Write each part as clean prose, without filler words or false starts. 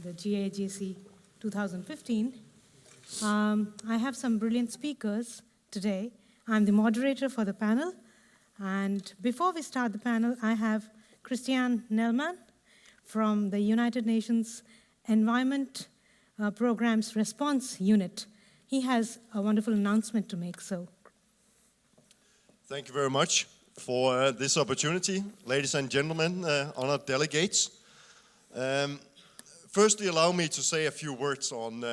the GIJC 2015. I have some brilliant speakers today. I'm the moderator for the panel. And before we start the panel, I have Christian Nelman from the United Nations Environment Program's Response Unit. He has a wonderful announcement to make, so. Thank you very much for this opportunity. Ladies and gentlemen, honored delegates. Firstly, allow me to say a few words on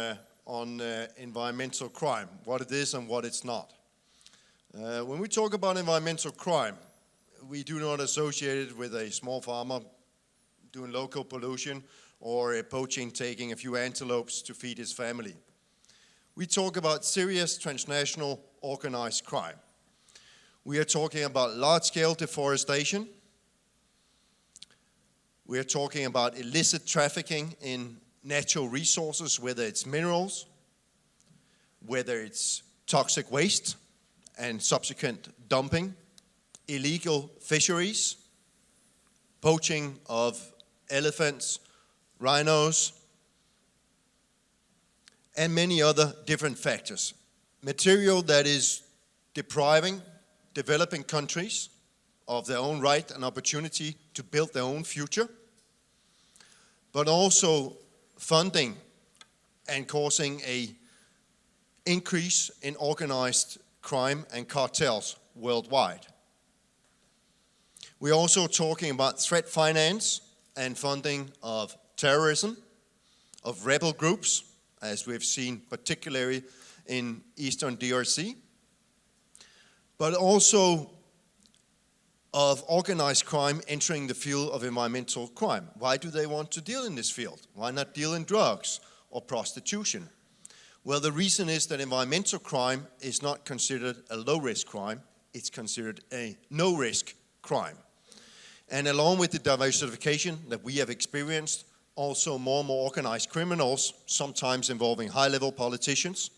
environmental crime, what it is and what it's not. When we talk about environmental crime, we do not associate it with a small farmer doing local pollution or a poaching taking a few antelopes to feed his family. We talk about serious transnational organized crime. We are talking about large-scale deforestation. We are talking about illicit trafficking in natural resources, whether it's minerals, whether it's toxic waste and subsequent dumping, illegal fisheries, poaching of elephants, rhinos, and many other different factors. Material that is depriving developing countries of their own right and opportunity to build their own future, but also funding and causing an increase in organized crime and cartels worldwide. We're also talking about threat finance and funding of terrorism, of rebel groups, as we've seen particularly in Eastern DRC, but also of organized crime entering the field of environmental crime. Why do they want to deal in this field? Why not deal in drugs or prostitution? Well, the reason is that environmental crime is not considered a low-risk crime, it's considered a no-risk crime. And along with the diversification that we have experienced, also more and more organized criminals, sometimes involving high-level politicians,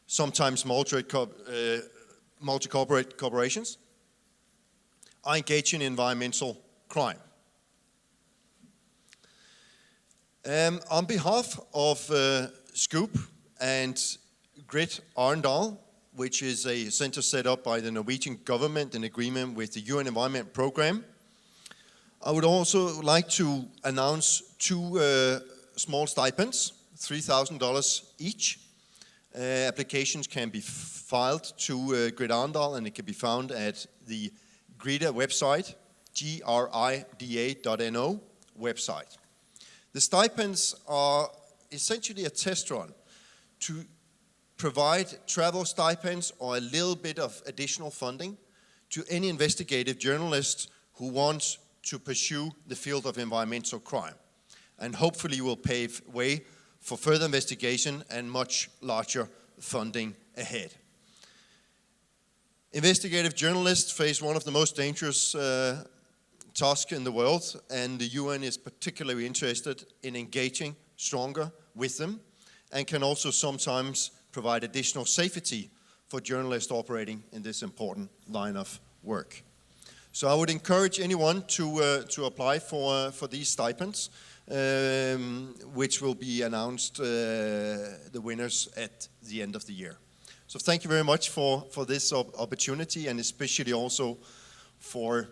sometimes multi-corporate corporations, are engaging in environmental crime. On behalf of Scoop and Grit Arendal, which is a center set up by the Norwegian government in agreement with the UN Environment Program, I would also like to announce two small stipends, $3,000 each. Applications can be filed to Grit Arendal, and it can be found at the GRIDA website, grida.no website. The stipends are essentially a test run to provide travel stipends or a little bit of additional funding to any investigative journalist who wants to pursue the field of environmental crime, and hopefully will pave way for further investigation and much larger funding ahead. Investigative journalists face one of the most dangerous tasks in the world, and the UN is particularly interested in engaging stronger with them, and can also sometimes provide additional safety for journalists operating in this important line of work. So I would encourage anyone to apply for these stipends, which will be announced the winners at the end of the year. So thank you very much for this opportunity, and especially also for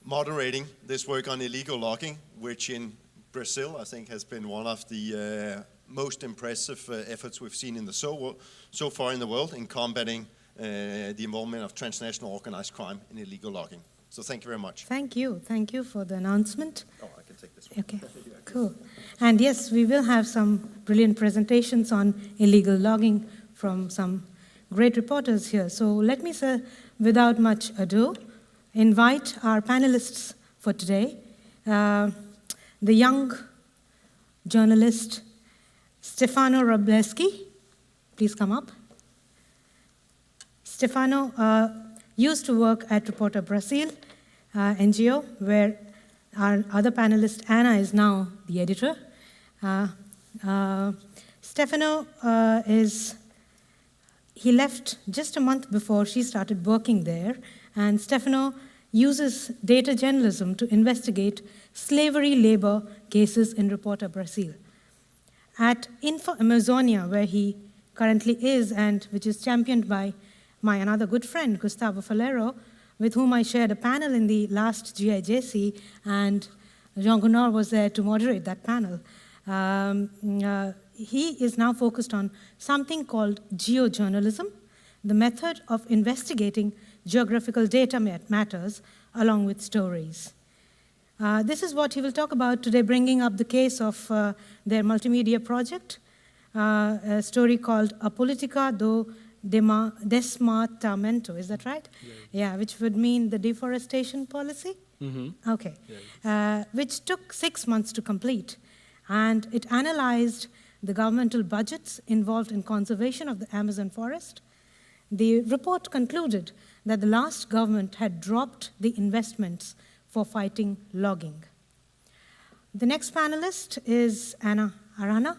moderating this work on illegal logging, which in Brazil I think has been one of the most impressive efforts we've seen in the so far in the world in combating the involvement of transnational organized crime in illegal logging. So thank you very much. Thank you for the announcement. Oh, I can take this one. Okay, cool. And yes, we will have some brilliant presentations on illegal logging from some great reporters here. So let me, sir, without much ado, invite our panelists for today. The young journalist Stefano Wroblewski, please come up. Stefano used to work at Repórter Brasil, NGO, where our other panelist, Anna, is now the editor. Stefano he left just a month before she started working there. And Stefano uses data journalism to investigate slavery labor cases in Repórter Brasil. At Info Amazonia, where he currently is, and which is championed by my another good friend, Gustavo Falero, with whom I shared a panel in the last GIJC, and Jean Gunnar was there to moderate that panel. He is now focused on something called Geo Journalism, the method of investigating geographical data matters along with stories. This is what he will talk about today, bringing up the case of their multimedia project, a story called A Politica do Desmatamento, is that right? Yeah, which would mean the deforestation policy? Mm-hmm. Okay, which took 6 months to complete. And it analyzed the governmental budgets involved in conservation of the Amazon forest. The report concluded that the last government had dropped the investments for fighting logging. The next panelist is Aranha.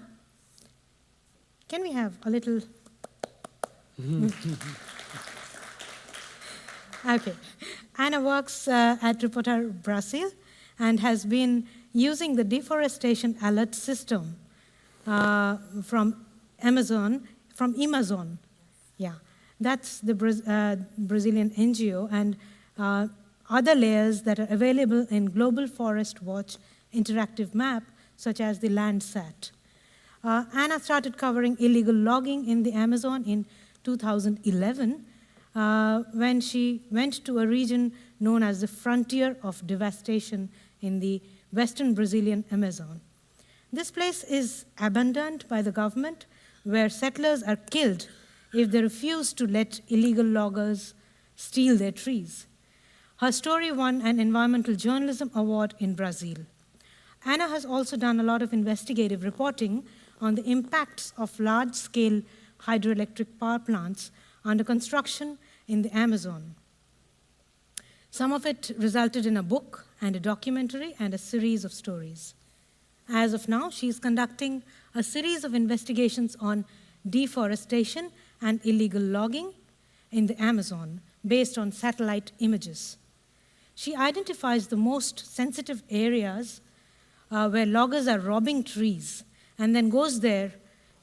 Can we have a little? Okay. Anna works at Repórter Brasil and has been using the deforestation alert system from Amazon. Yeah, that's the Brazilian NGO, and other layers that are available in Global Forest Watch interactive map, such as the Landsat. Anna started covering illegal logging in the Amazon in 2011 when she went to a region known as the frontier of devastation in the western Brazilian Amazon. This place is abandoned by the government, where settlers are killed if they refuse to let illegal loggers steal their trees. Her story won an Environmental Journalism Award in Brazil. Anna has also done a lot of investigative reporting on the impacts of large-scale hydroelectric power plants under construction in the Amazon. Some of it resulted in a book and a documentary and a series of stories. As of now, she's conducting a series of investigations on deforestation and illegal logging in the Amazon based on satellite images. She identifies the most sensitive areas where loggers are robbing trees and then goes there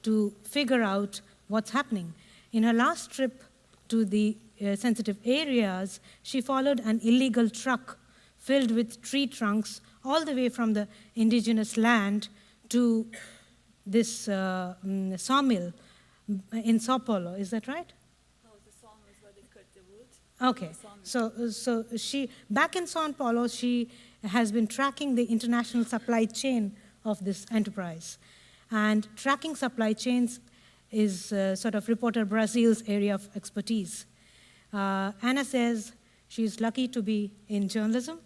to figure out what's happening. In her last trip to the sensitive areas, she followed an illegal truck filled with tree trunks all the way from the indigenous land to this sawmill in Sao Paulo. Is that right? No, the sawmill is where they cut the wood. Okay, so she, back in Sao Paulo, she has been tracking the international supply chain of this enterprise. And tracking supply chains is sort of Repórter Brasil's area of expertise. Anna says she's lucky to be in journalism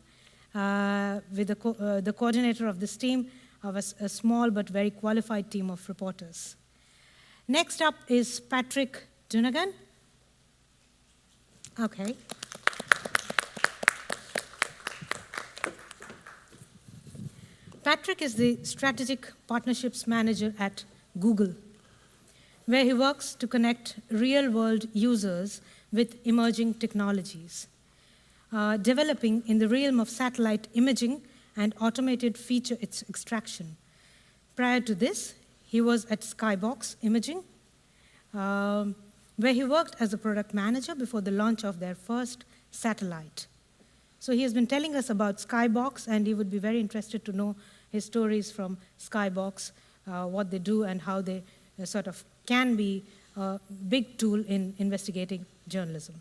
with the coordinator of this team of a small but very qualified team of reporters. Next up is Patrick Dunagan. Okay. Patrick is the Strategic Partnerships Manager at Google, where he works to connect real-world users with emerging technologies, developing in the realm of satellite imaging and automated feature extraction. Prior to this, he was at Skybox Imaging, where he worked as a product manager before the launch of their first satellite. So he has been telling us about Skybox, and he would be very interested to know his stories from Skybox, what they do and how they sort of can be a big tool in investigating journalism.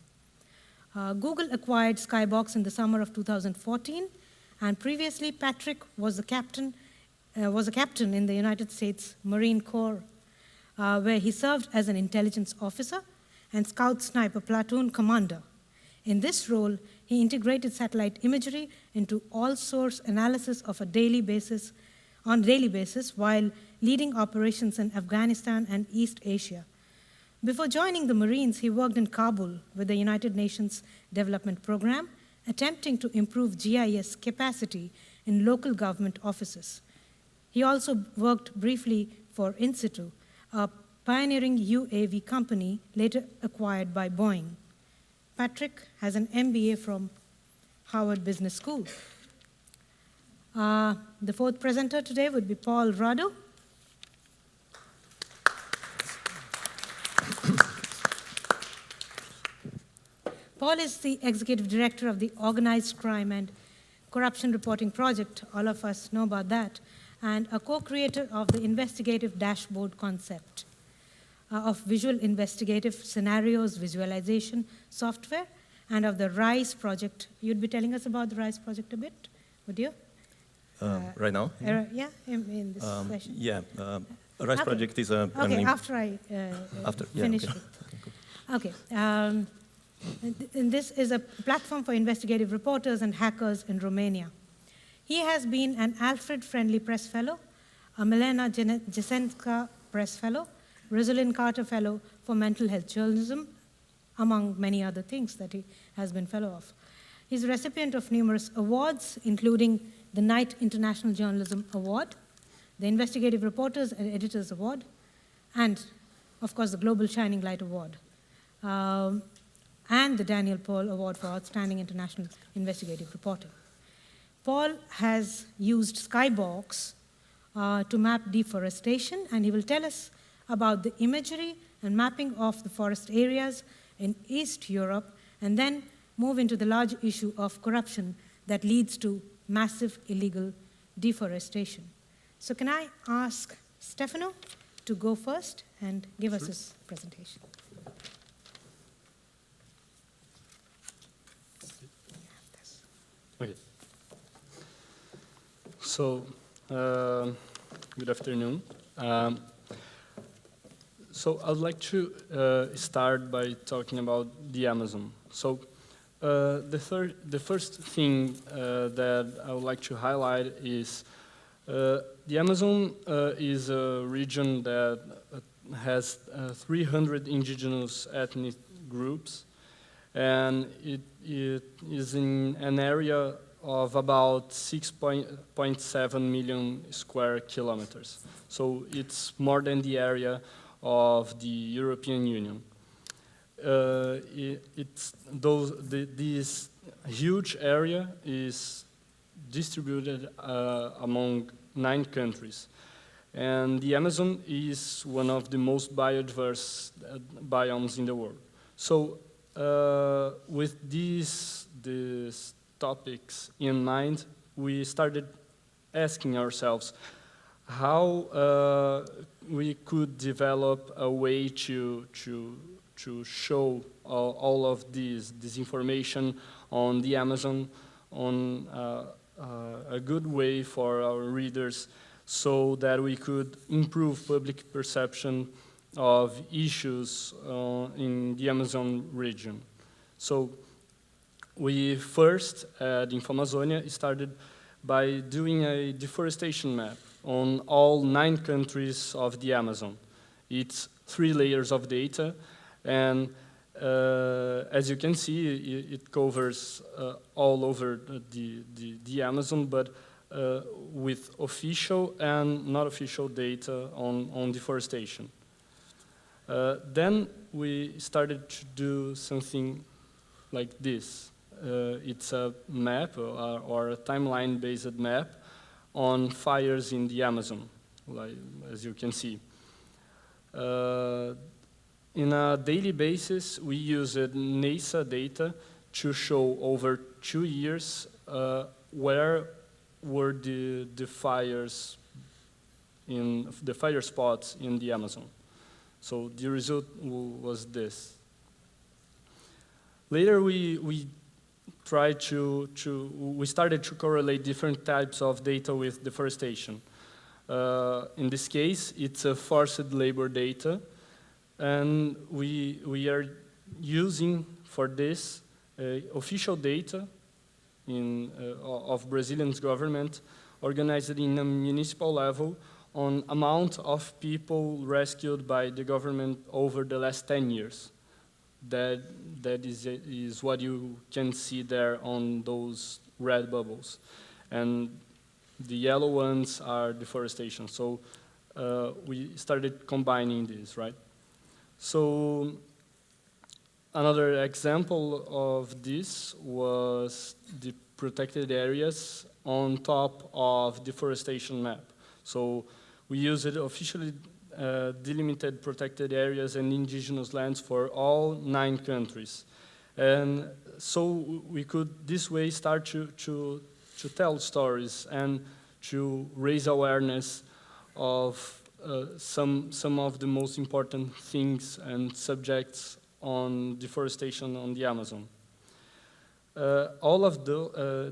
Google acquired Skybox in the summer of 2014, and previously Patrick was a captain in the United States Marine Corps, where he served as an intelligence officer and scout sniper platoon commander. In this role, he integrated satellite imagery into all source analysis of on a daily basis while leading operations in Afghanistan and East Asia. Before joining the Marines, he worked in Kabul with the United Nations Development Program, attempting to improve GIS capacity in local government offices. He also worked briefly for InSitu, a pioneering UAV company later acquired by Boeing. Patrick has an MBA from Harvard Business School. The fourth presenter today would be Paul Radu. Paul is the executive director of the Organized Crime and Corruption Reporting Project, all of us know about that, and a co-creator of the Investigative Dashboard concept of visual investigative scenarios visualization software, and of the RISE project. You'd be telling us about the RISE project a bit, would you? Right now? Yeah, in this session. Yeah, RISE project is a... Okay, after I finish okay. it. Okay. And this is a platform for investigative reporters and hackers in Romania. He has been an Alfred Friendly Press Fellow, a Milena Jesenska Press Fellow, Rosalyn Carter Fellow for Mental Health Journalism, among many other things that he has been fellow of. He's a recipient of numerous awards, including the Knight International Journalism Award, the Investigative Reporters and Editors Award, and, of course, the Global Shining Light Award, and the Daniel Paul Award for Outstanding International Investigative Reporting. Paul has used Skybox to map deforestation, and he will tell us about the imagery and mapping of the forest areas in East Europe, and then move into the large issue of corruption that leads to massive illegal deforestation. So can I ask Stefano to go first and give us his presentation? Okay. So, good afternoon. So I'd like to start by talking about the Amazon. So the first thing that I would like to highlight is the Amazon is a region that has 300 indigenous ethnic groups, and it is in an area of about 6.7 million square kilometers. So it's more than the area of the European Union. This huge area is distributed among 9 countries. And the Amazon is one of the most biodiverse biomes in the world. So with these topics in mind, we started asking ourselves how we could develop a way to show all of this information on the Amazon on a good way for our readers, so that we could improve public perception of issues in the Amazon region. So we first, at InfoAmazonia, started by doing a deforestation map on all 9 countries of the Amazon. It's 3 layers of data, and as you can see, it covers all over the Amazon, but with official and not official data on deforestation. Then we started to do something like this. It's a map or a timeline-based map on fires in the Amazon, like, as you can see. In a daily basis, we used NASA data to show over 2 years where were the fires in the fire spots in the Amazon. So the result was this. Later, we tried we started to correlate different types of data with deforestation. In this case, it's a forced labor data, and we are using for this official data of Brazilian government, organized in a municipal level on amount of people rescued by the government over the last 10 years. That is what you can see there on those red bubbles. And the yellow ones are deforestation. So we started combining these, right? So Another example of this was the protected areas on top of Deforestation Map. So we used officially delimited protected areas and indigenous lands for all 9 countries. And so we could this way start to tell stories and to raise awareness of some of the most important things and subjects on deforestation on the Amazon. All of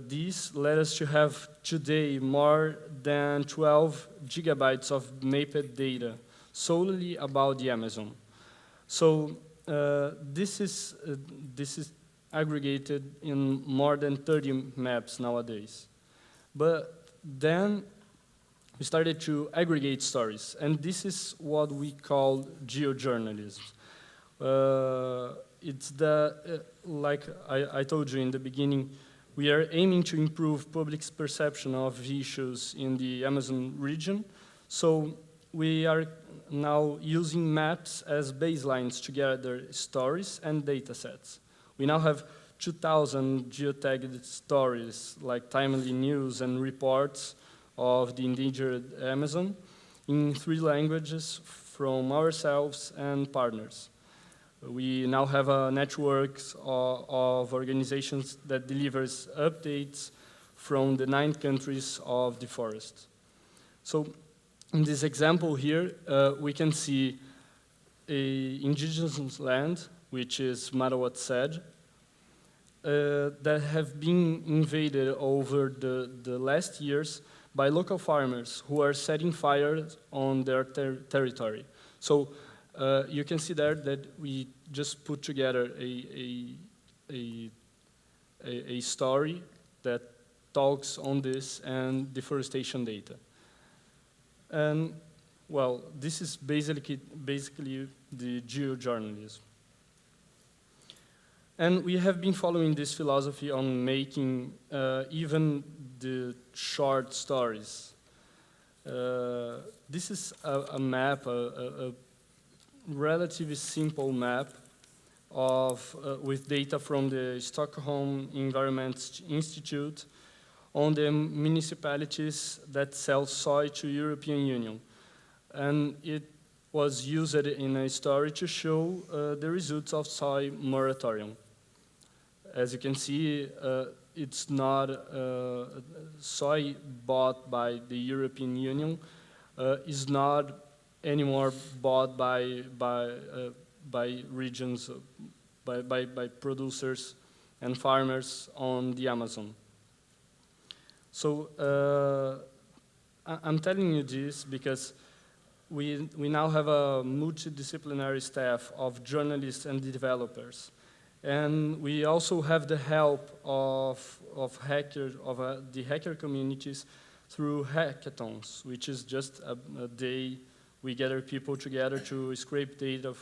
these led us to have today more than 12 gigabytes of mapped data solely about the Amazon. So this is aggregated in more than 30 maps nowadays. But then we started to aggregate stories, and this is what we call geojournalism. It's like I told you in the beginning, we are aiming to improve public's perception of issues in the Amazon region. So we are now using maps as baselines to gather stories and data sets. We now have 2,000 geotagged stories, like timely news and reports of the endangered Amazon in 3 languages from ourselves and partners. We now have a network of organizations that delivers updates from the 9 countries of the forest. So in this example here, we can see an indigenous land, which is Marawat that have been invaded over the last years by local farmers who are setting fires on their territory. So you can see there that we just put together a story that talks on this and deforestation data. And well, this is basically the geojournalism. And we have been following this philosophy on making even the short stories. This is a map, a relatively simple map with data from the Stockholm Environment Institute on the municipalities that sell soy to European Union. And it was used in a story to show the results of soy moratorium. As you can see, it's not soy bought by the European Union is not anymore bought by regions, by producers and farmers on the Amazon. So I'm telling you this because we now have a multidisciplinary staff of journalists and developers. And we also have the help of the hacker communities through hackathons, which is just a day we gather people together to scrape data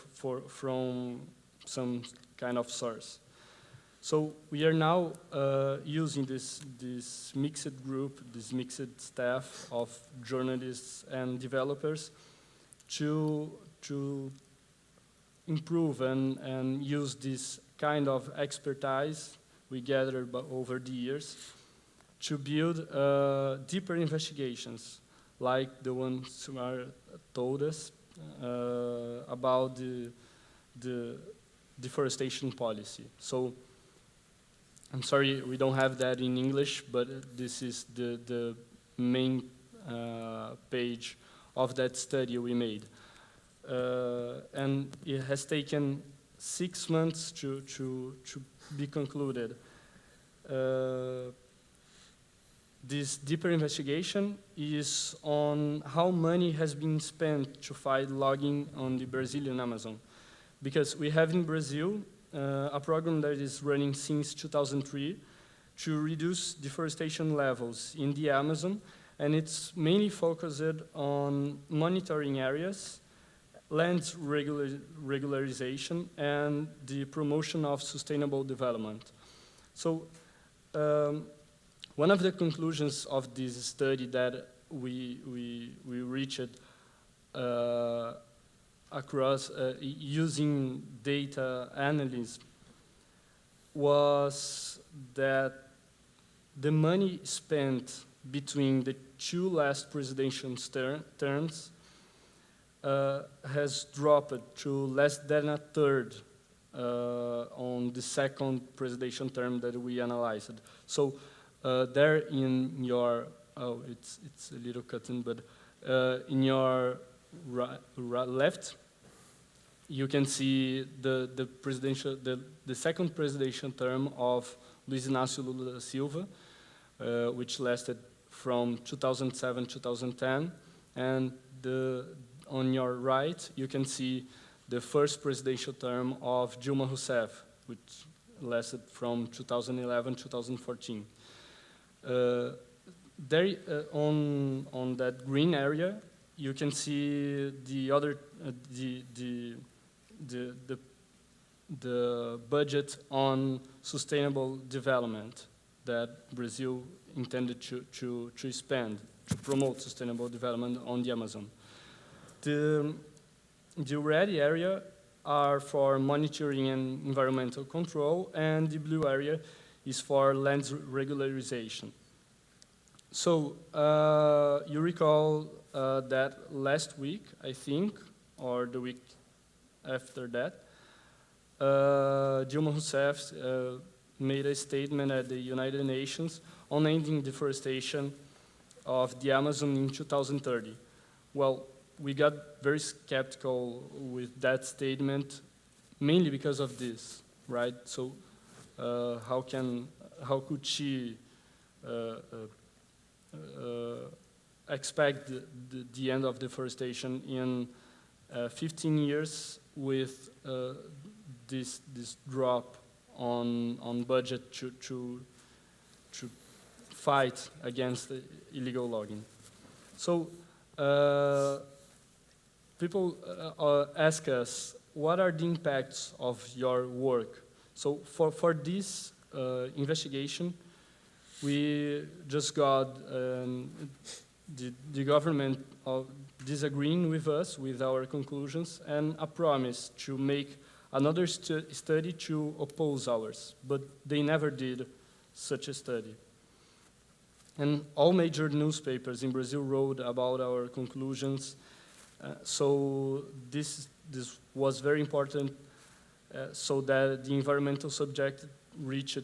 from some kind of source. So we are now using this mixed group, this mixed staff of journalists and developers to improve and use this kind of expertise we gathered over the years to build deeper investigations, like the one Subhra told us about the deforestation policy. So I'm sorry we don't have that in English, but this is the main page of that study we made. And it has taken 6 months to be concluded. This deeper investigation is on how money has been spent to fight logging on the Brazilian Amazon. Because we have in Brazil a program that is running since 2003 to reduce deforestation levels in the Amazon, and it's mainly focused on monitoring areas, land regularization, and the promotion of sustainable development. So one of the conclusions of this study that we reached across using data analysis was that the money spent between the two last presidential terms has dropped to less than a third on the second presidential term that we analyzed. So there in your, it's a little cutting, but in your left, you can see the second presidential term of Luiz Inácio Lula da Silva, which lasted from 2007 to 2010, and on your right, you can see the first presidential term of Dilma Rousseff, which lasted from 2011 to 2014. There, on that green area, you can see the other the budget on sustainable development that Brazil intended to spend to promote sustainable development on the Amazon. The red area are for monitoring and environmental control, and the blue area is for land regularization. So you recall that last week, I think, or the week after that, Dilma Rousseff made a statement at the United Nations on ending deforestation of the Amazon in 2030. Well, we got very skeptical with that statement, mainly because of this, right? So how could she expect the end of deforestation in 15 years with this drop on budget to fight against illegal logging? So people ask us, what are the impacts of your work? So for this investigation, we just got the government disagreeing with us, with our conclusions, and a promise to make another study to oppose ours, but they never did such a study. And all major newspapers in Brazil wrote about our conclusions, so this was very important so that the environmental subject reached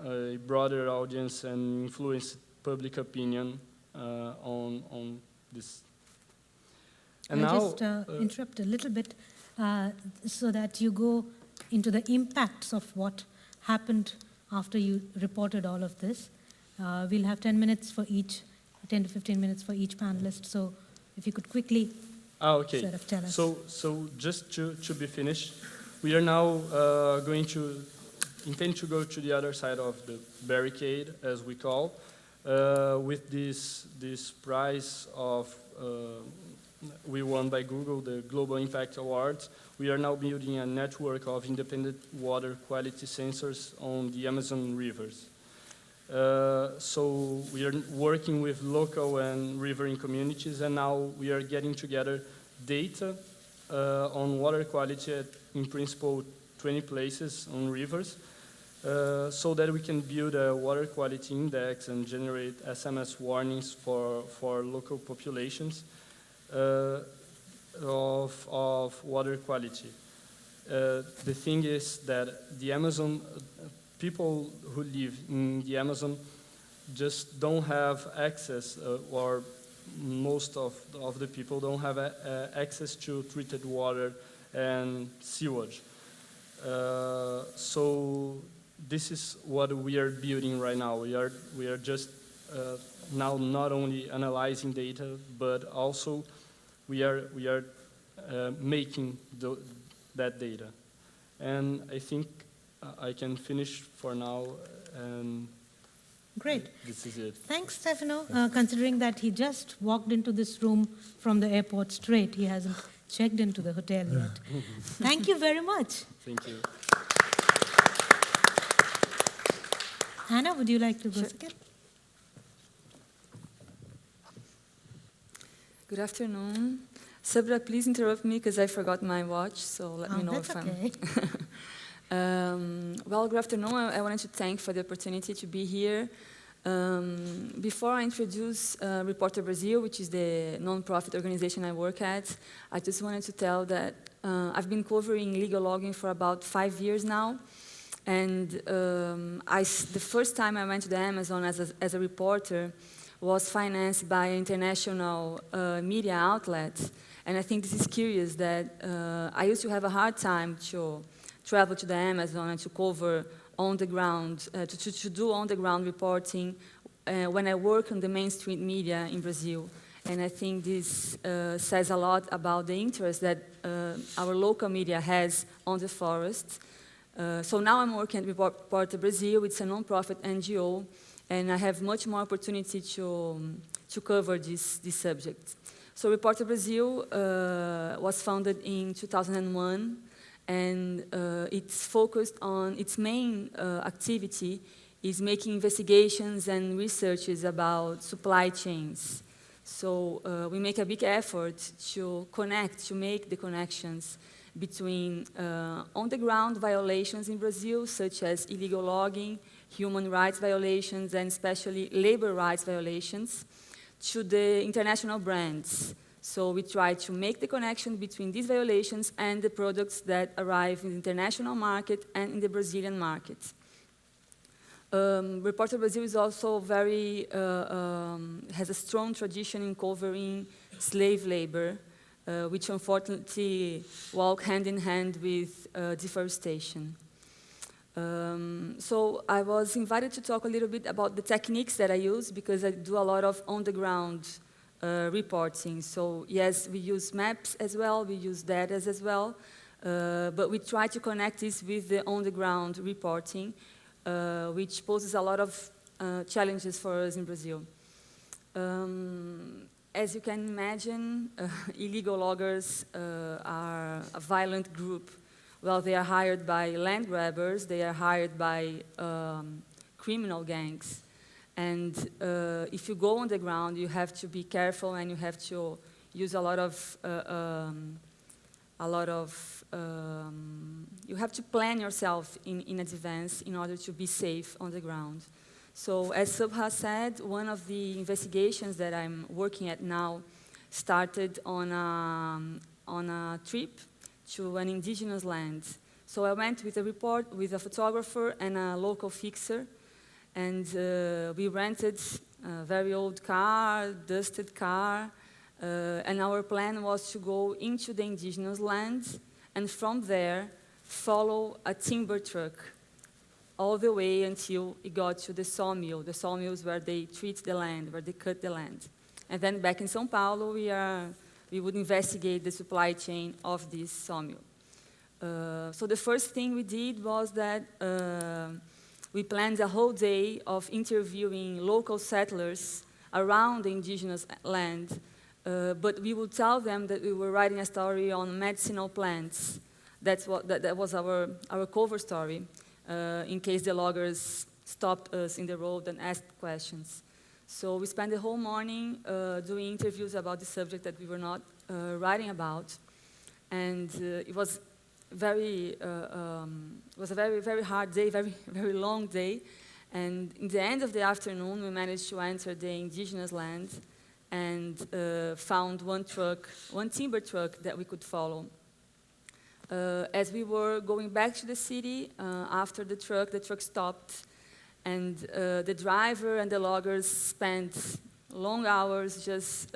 a broader audience and influenced public opinion on this. And I'll now, just interrupt a little bit so that you go into the impacts of what happened after you reported all of this. We'll have 10 minutes for each, 10 to 15 minutes for each panelist. So if you could quickly okay. sort of tell us. So just to be finished, we are now going to intend to go to the other side of the barricade, as we call, with this prize of we won by Google, the Global Impact Awards. We are now building a network of independent water quality sensors on the Amazon rivers. So we are working with local and riverine communities, and now we are getting together data on water quality at, in principle, 20 places on rivers, so that we can build a water quality index and generate SMS warnings for local populations of water quality. The thing is that the Amazon, people who live in the Amazon just don't have access, or most of the people don't have access to treated water and sewage. So this is what we are building right now. We are just now not only analyzing data, but also we are making that data. And I think I can finish for now, and great. This is it. Thanks, Stefano. Considering that he just walked into this room from the airport straight, he hasn't checked into the hotel yet. Thank you very much. Thank you. Anna, would you like to go second? Good afternoon. Subhra, please interrupt me because I forgot my watch, so let me know that's if okay. Well, good afternoon. I wanted to thank for the opportunity to be here. Before I introduce Repórter Brasil, which is the non-profit organization I work at, I just wanted to tell that I've been covering legal logging for about 5 years now. And the first time I went to the Amazon as a reporter was financed by an international media outlet. And I think this is curious that I used to have a hard time to travel to the Amazon and to cover on the ground, to do on-the-ground reporting when I work on the mainstream media in Brazil. And I think this says a lot about the interest that our local media has on the forest. So now I'm working at Repórter Brasil. It's a non-profit NGO, and I have much more opportunity to cover this subject. So Repórter Brasil was founded in 2001, and it's focused on its main activity is making investigations and researches about supply chains. So we make a big effort to make the connections between on-the-ground violations in Brazil, such as illegal logging, human rights violations, and especially labor rights violations, to the international brands. So we try to make the connection between these violations and the products that arrive in the international market and in the Brazilian market. Repórter Brasil is also has a strong tradition in covering slave labor, which unfortunately walk hand in hand with deforestation. So I was invited to talk a little bit about the techniques that I use because I do a lot of on-the-ground reporting. So yes, we use maps as well, we use data as well, but we try to connect this with the on-the-ground reporting, which poses a lot of challenges for us in Brazil. As you can imagine, illegal loggers are a violent group. Well, they are hired by land grabbers, they are hired by criminal gangs. And if you go on the ground, you have to be careful and you have to use you have to plan yourself in advance in order to be safe on the ground. So as Subhra said, one of the investigations that I'm working at now started on a trip to an indigenous land. So I went with a photographer and a local fixer, and we rented a very old car, dusted car, and our plan was to go into the indigenous land and from there follow a timber truck all the way until it got to the sawmill. The sawmill is where they treat the land, where they cut the land. And then back in São Paulo, we would investigate the supply chain of this sawmill. So the first thing we did was that we planned a whole day of interviewing local settlers around the indigenous land, but we would tell them that we were writing a story on medicinal plants. That was our cover story, in case the loggers stopped us in the road and asked questions. So we spent the whole morning doing interviews about the subject that we were not writing about, and it was a very, very hard day, very long day. And in the end of the afternoon, we managed to enter the indigenous land and found one timber truck that we could follow. As we were going back to the city, after the truck stopped, and the driver and the loggers spent long hours just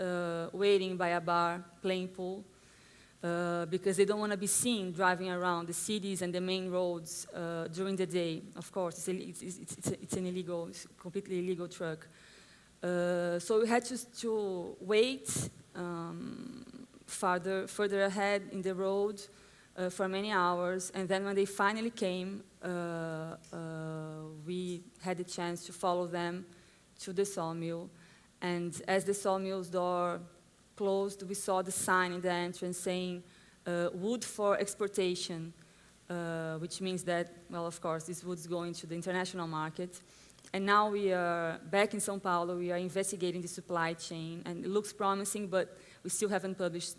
waiting by a bar, playing pool, because they don't want to be seen driving around the cities and the main roads during the day. Of course, it's completely illegal truck. So we had to wait further ahead in the road for many hours, and then when they finally came, we had the chance to follow them to the sawmill. And as the sawmill's door closed, we saw the sign in the entrance saying wood for exportation, which means that, well, of course, this wood's going to the international market. And now we are back in São Paulo. We are investigating the supply chain, and it looks promising, but we still haven't published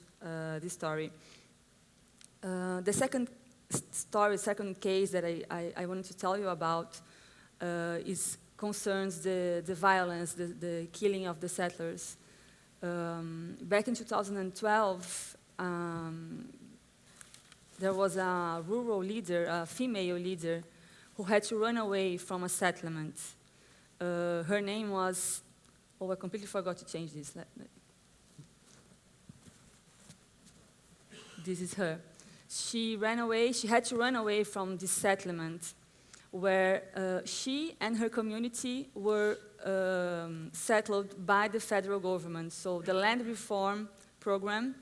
this story. The second case that I wanted to tell you about concerns the violence, the killing of the settlers. Back in 2012, there was a rural leader, a female leader, who had to run away from a settlement. Her name was, I completely forgot to change this. This is her. She had to run away from this settlement where she and her community were settled by the federal government. So the land reform program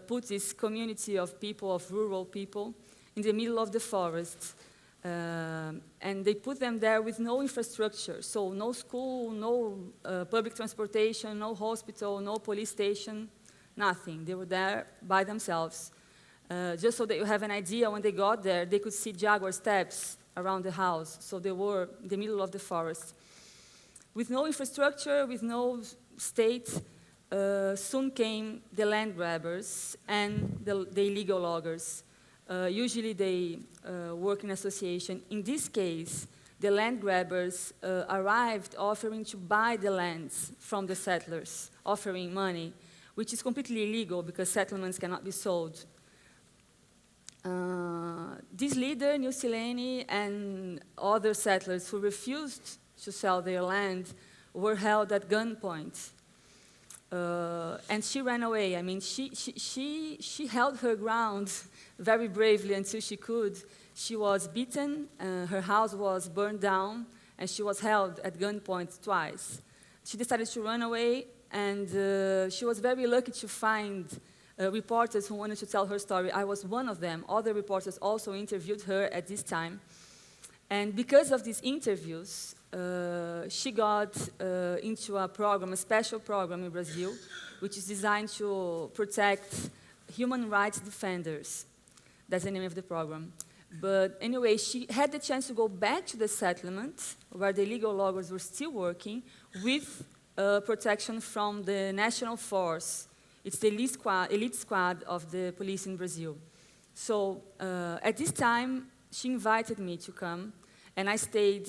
put this community of people, of rural people, in the middle of the forest. And they put them there with no infrastructure. So no school, no public transportation, no hospital, no police station, nothing. They were there by themselves. Just so that you have an idea, when they got there, they could see jaguar steps around the house. So they were in the middle of the forest. With no infrastructure, with no state, soon came the land grabbers and the illegal loggers. Usually they work in association. In this case, the land grabbers arrived offering to buy the lands from the settlers, offering money, which is completely illegal because settlements cannot be sold. This leader, New Silene, and other settlers who refused to sell their land were held at gunpoint. And she ran away. I mean, she held her ground very bravely until she could. She was beaten, her house was burned down, and she was held at gunpoint twice. She decided to run away, and she was very lucky to find reporters who wanted to tell her story. I was one of them. Other reporters also interviewed her at this time. And because of these interviews, she got into a program, a special program in Brazil, which is designed to protect human rights defenders. That's the name of the program. But anyway, she had the chance to go back to the settlement, where the illegal loggers were still working, with protection from the national force. It's the elite squad of the police in Brazil. So at this time, she invited me to come, and I stayed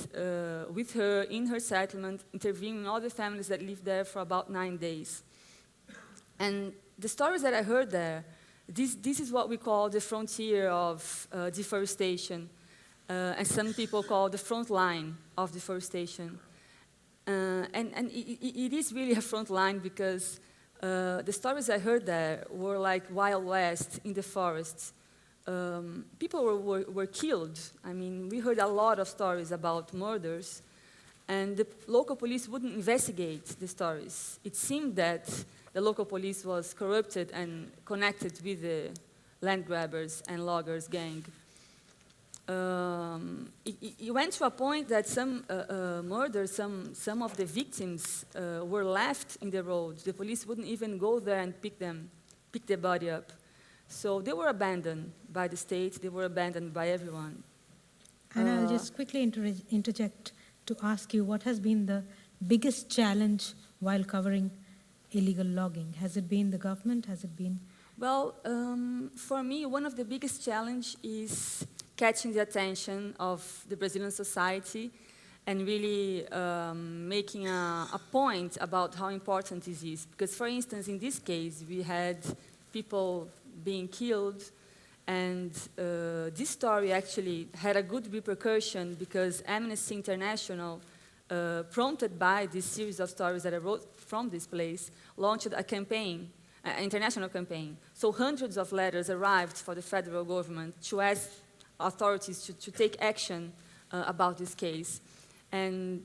with her in her settlement, interviewing all the families that lived there for about 9 days. And the stories that I heard there, this is what we call the frontier of deforestation, and some people call the front line of deforestation. And it is really a front line because the stories I heard there were like Wild West in the forests. People were killed. I mean, we heard a lot of stories about murders, and the local police wouldn't investigate the stories. It seemed that the local police was corrupted and connected with the land grabbers and loggers gang. It went to a point that some murders, some of the victims were left in the road. The police wouldn't even go there and pick the body up. So they were abandoned by the state, they were abandoned by everyone. And I'll just quickly interject to ask you, what has been the biggest challenge while covering illegal logging? Has it been the government? Has it been? Well, for me, one of the biggest challenges is catching the attention of the Brazilian society and really making a point about how important this is. Because, for instance, in this case, we had people being killed, and this story actually had a good repercussion because Amnesty International, prompted by this series of stories that I wrote from this place, launched a campaign, an international campaign. So hundreds of letters arrived for the federal government to ask authorities to take action about this case. And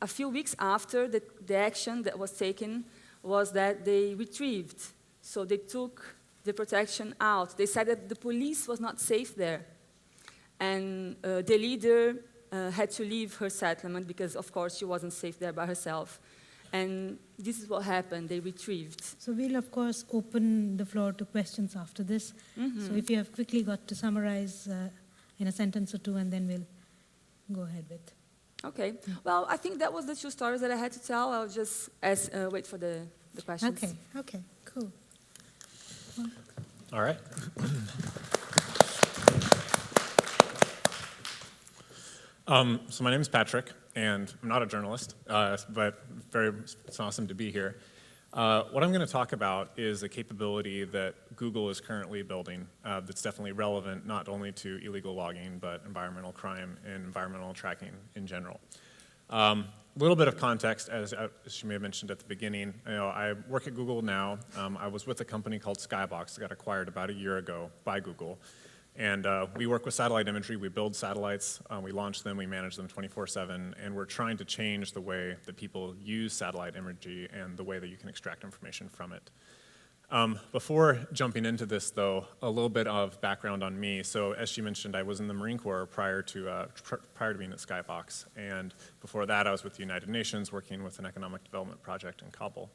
a few weeks after the action that was taken was that they retrieved. So they took the protection out. They said that the police was not safe there. And the leader had to leave her settlement because, of course, she wasn't safe there by herself. And this is what happened. They retrieved. So we'll, of course, open the floor to questions after this. Mm-hmm. So if you have quickly got to summarize in a sentence or two, and then we'll go ahead with. Okay. Well, I think that was the two stories that I had to tell. I'll just wait for the questions. Okay, cool. All right. So my name is Patrick, and I'm not a journalist, but it's awesome to be here. What I'm going to talk about is a capability that Google is currently building that's definitely relevant not only to illegal logging, but environmental crime and environmental tracking in general. A little bit of context, as you may have mentioned at the beginning, I work at Google now. I was with a company called Skybox that got acquired about a year ago by Google. And we work with satellite imagery. We build satellites, we launch them, we manage them 24/7, and we're trying to change the way that people use satellite imagery and the way that you can extract information from it. Before jumping into this, though, a little bit of background on me. So as she mentioned, I was in the Marine Corps prior to being at Skybox, and before that I was with the United Nations working with an economic development project in Kabul.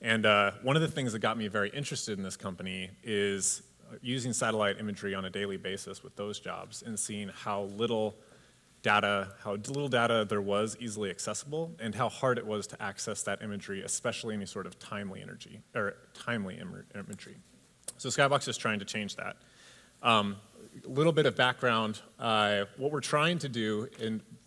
And one of the things that got me very interested in this company is using satellite imagery on a daily basis with those jobs and seeing how little data there was easily accessible and how hard it was to access that imagery, especially any sort of timely imagery. So Skybox is trying to change that. A little bit of background, what we're trying to do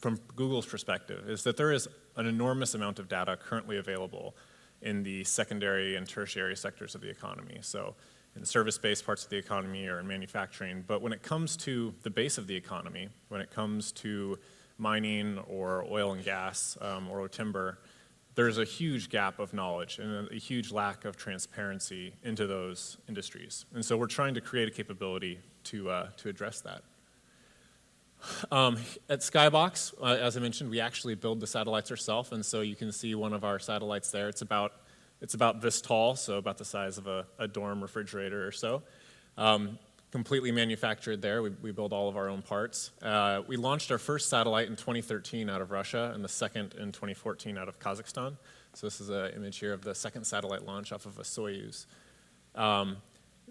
from Google's perspective is that there is an enormous amount of data currently available in the secondary and tertiary sectors of the economy. So in service-based parts of the economy or in manufacturing, but when it comes to the base of the economy, when it comes to mining or oil and gas or timber, there's a huge gap of knowledge and a huge lack of transparency into those industries. And so we're trying to create a capability to address that. At Skybox, as I mentioned, we actually build the satellites ourselves, and so you can see one of our satellites there. It's about this tall, so about the size of a dorm refrigerator or so. Completely manufactured there. We build all of our own parts. We launched our first satellite in 2013 out of Russia and the second in 2014 out of Kazakhstan. So this is an image here of the second satellite launch off of a Soyuz.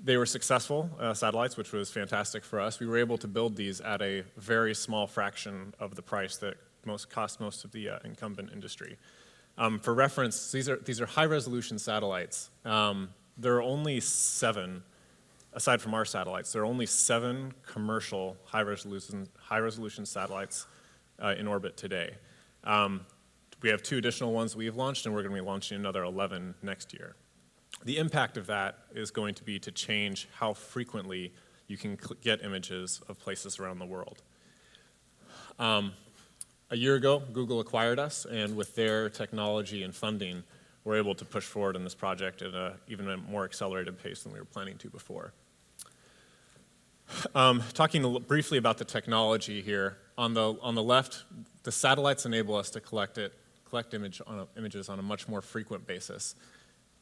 They were successful satellites, which was fantastic for us. We were able to build these at a very small fraction of the price that cost most of the incumbent industry. For reference, these are high-resolution satellites. There are only 7, aside from our satellites, there are only 7 commercial high-resolution satellites in orbit today. We have 2 additional ones we've launched, and we're going to be launching another 11 next year. The impact of that is going to be to change how frequently you can get images of places around the world. A year ago, Google acquired us, and with their technology and funding, we're able to push forward in this project at even a more accelerated pace than we were planning to before. Talking briefly about the technology here, on the left, the satellites enable us to collect images on a much more frequent basis.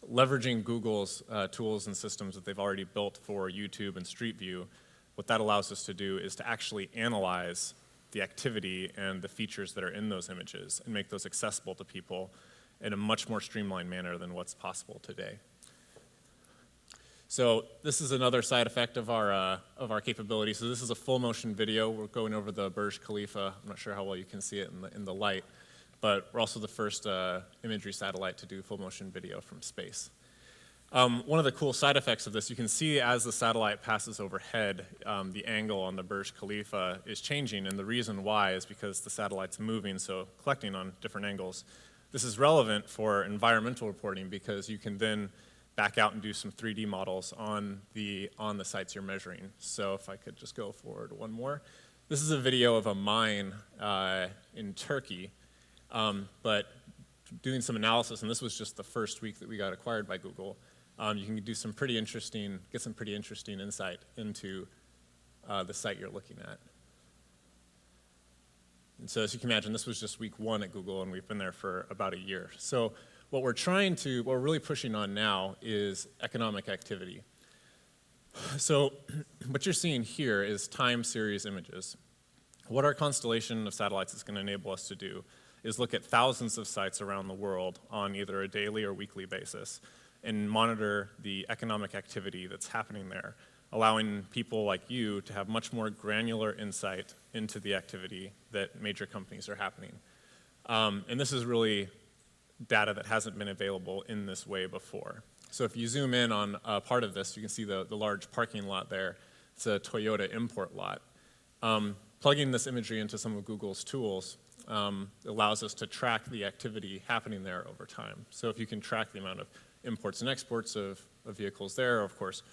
Leveraging Google's tools and systems that they've already built for YouTube and Street View, what that allows us to do is to actually analyze the activity and the features that are in those images and make those accessible to people in a much more streamlined manner than what's possible today. So this is another side effect of our capability. So this is a full motion video. We're going over the Burj Khalifa. I'm not sure how well you can see it in the light, but we're also the first imagery satellite to do full motion video from space. One of the cool side effects of this, you can see as the satellite passes overhead, the angle on the Burj Khalifa is changing, and the reason why is because the satellite's moving, so collecting on different angles. This is relevant for environmental reporting because you can then back out and do some 3D models on the sites you're measuring. So if I could just go forward one more. This is a video of a mine in Turkey, but doing some analysis, and this was just the first week that we got acquired by Google. You can get some pretty interesting insight into the site you're looking at. And so as you can imagine, this was just week 1 at Google, and we've been there for about a year. So what we're really pushing on now is economic activity. So what you're seeing here is time series images. What our constellation of satellites is going to enable us to do is look at thousands of sites around the world on either a daily or weekly basis and monitor the economic activity that's happening there, allowing people like you to have much more granular insight into the activity that major companies are happening. And this is really data that hasn't been available in this way before. So if you zoom in on part of this, you can see the large parking lot there. It's a Toyota import lot. plugging this imagery into some of Google's tools allows us to track the activity happening there over time. So if you can track the amount of imports and exports of vehicles there, of course,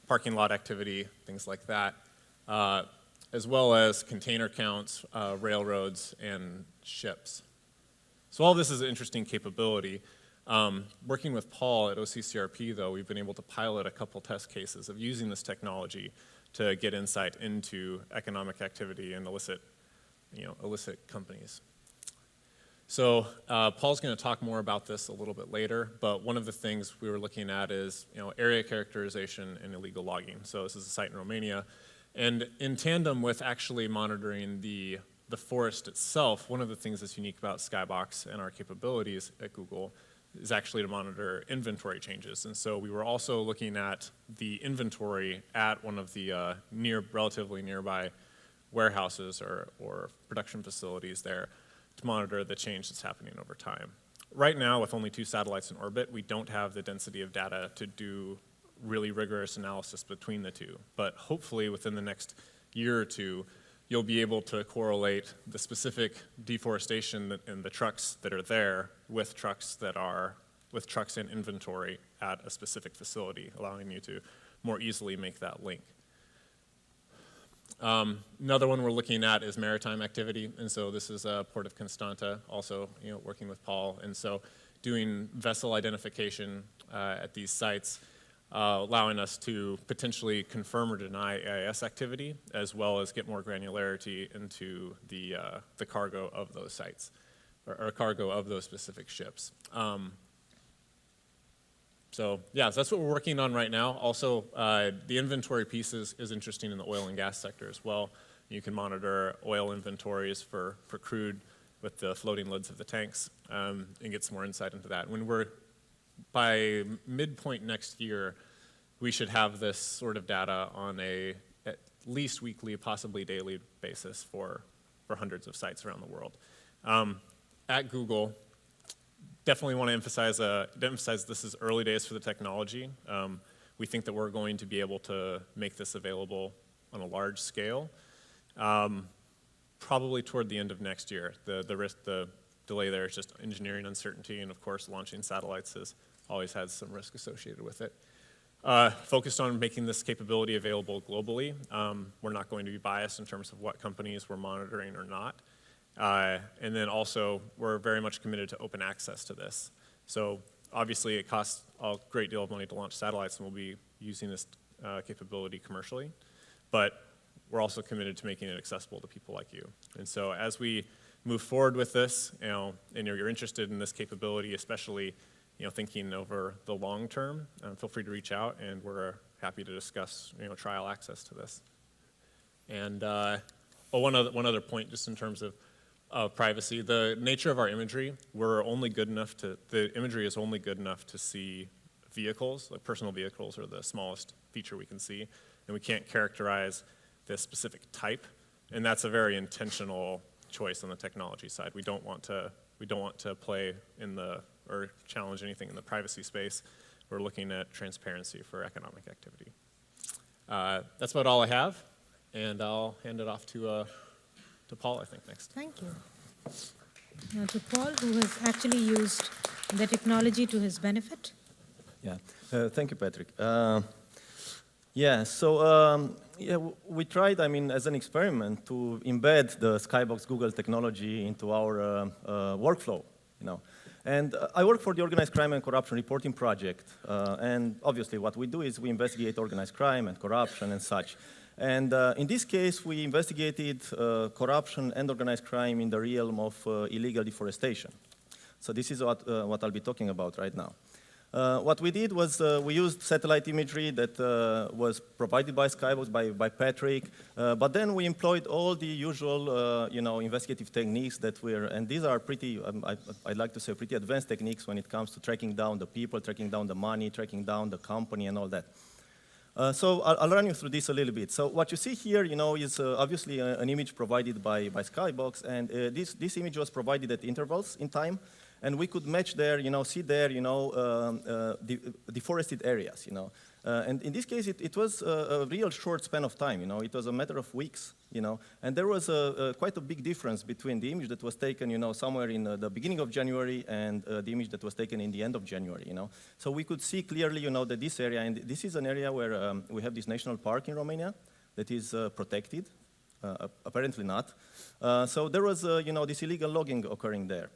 parking lot activity, things like that, as well as container counts, railroads, and ships. So all this is an interesting capability. Working with Paul at OCCRP, though, we've been able to pilot a couple test cases of using this technology to get insight into economic activity and illicit companies. So Paul's going to talk more about this a little bit later, but one of the things we were looking at is area characterization and illegal logging. So this is a site in Romania. And in tandem with actually monitoring the forest itself, one of the things that's unique about Skybox and our capabilities at Google is actually to monitor inventory changes. And so we were also looking at the inventory at one of the relatively nearby warehouses or production facilities there to monitor the change that's happening over time. Right now, with only 2 satellites in orbit, we don't have the density of data to do really rigorous analysis between the two. But hopefully within the next year or two, you'll be able to correlate the specific deforestation in the trucks that are there with trucks in inventory at a specific facility, allowing you to more easily make that link. Another one we're looking at is maritime activity, and so this is Port of Constanta, also working with Paul, and so doing vessel identification at these sites, allowing us to potentially confirm or deny AIS activity, as well as get more granularity into the cargo of those sites, or cargo of those specific ships. So yeah, so that's what we're working on right now. Also, the inventory piece is interesting in the oil and gas sector as well. You can monitor oil inventories for crude with the floating lids of the tanks and get some more insight into that. By midpoint next year, we should have this sort of data on at least weekly, possibly daily basis for hundreds of sites around the world. At Google, definitely want to emphasize this is early days for the technology. We think that we're going to be able to make this available on a large scale, probably toward the end of next year. The delay there is just engineering uncertainty, and of course launching satellites has always had some risk associated with it. Focused on making this capability available globally. We're not going to be biased in terms of what companies we're monitoring or not. And then also, we're very much committed to open access to this. So obviously it costs a great deal of money to launch satellites, and we'll be using this capability commercially. But we're also committed to making it accessible to people like you. And so as we move forward with this, and you're interested in this capability, especially thinking over the long term, feel free to reach out, and we're happy to discuss trial access to this. And one other point, just in terms of privacy, the nature of our imagery, the imagery is only good enough to see vehicles, like personal vehicles are the smallest feature we can see, and we can't characterize this specific type, and that's a very intentional choice on the technology side. We don't want to play or challenge anything in the privacy space. We're looking at transparency for economic activity. That's about all I have, and I'll hand it off to Paul, I think, next. Thank you. Now to Paul, who has actually used the technology to his benefit. Yeah, thank you, Patrick. We tried, as an experiment, to embed the Skybox Google technology into our workflow, And I work for the Organized Crime and Corruption Reporting Project, and obviously what we do is we investigate organized crime and corruption and such. And in this case, we investigated corruption and organized crime in the realm of illegal deforestation. So this is what I'll be talking about right now. What we did was we used satellite imagery that was provided by Skybox, by Patrick, but then we employed all the usual investigative techniques and these are pretty, I'd like to say, pretty advanced techniques when it comes to tracking down the people, tracking down the money, tracking down the company and all that. So I'll run you through this a little bit. So what you see here, is obviously an image provided by Skybox, and this image was provided at intervals in time. And we could match there, see there, deforested areas, And in this case, it was a real short span of time, It was a matter of weeks, And there was quite a big difference between the image that was taken, somewhere in the beginning of January and the image that was taken in the end of January, So we could see clearly, that this area, and this is an area where we have this national park in Romania that is protected. Apparently not. So there was, this illegal logging occurring there.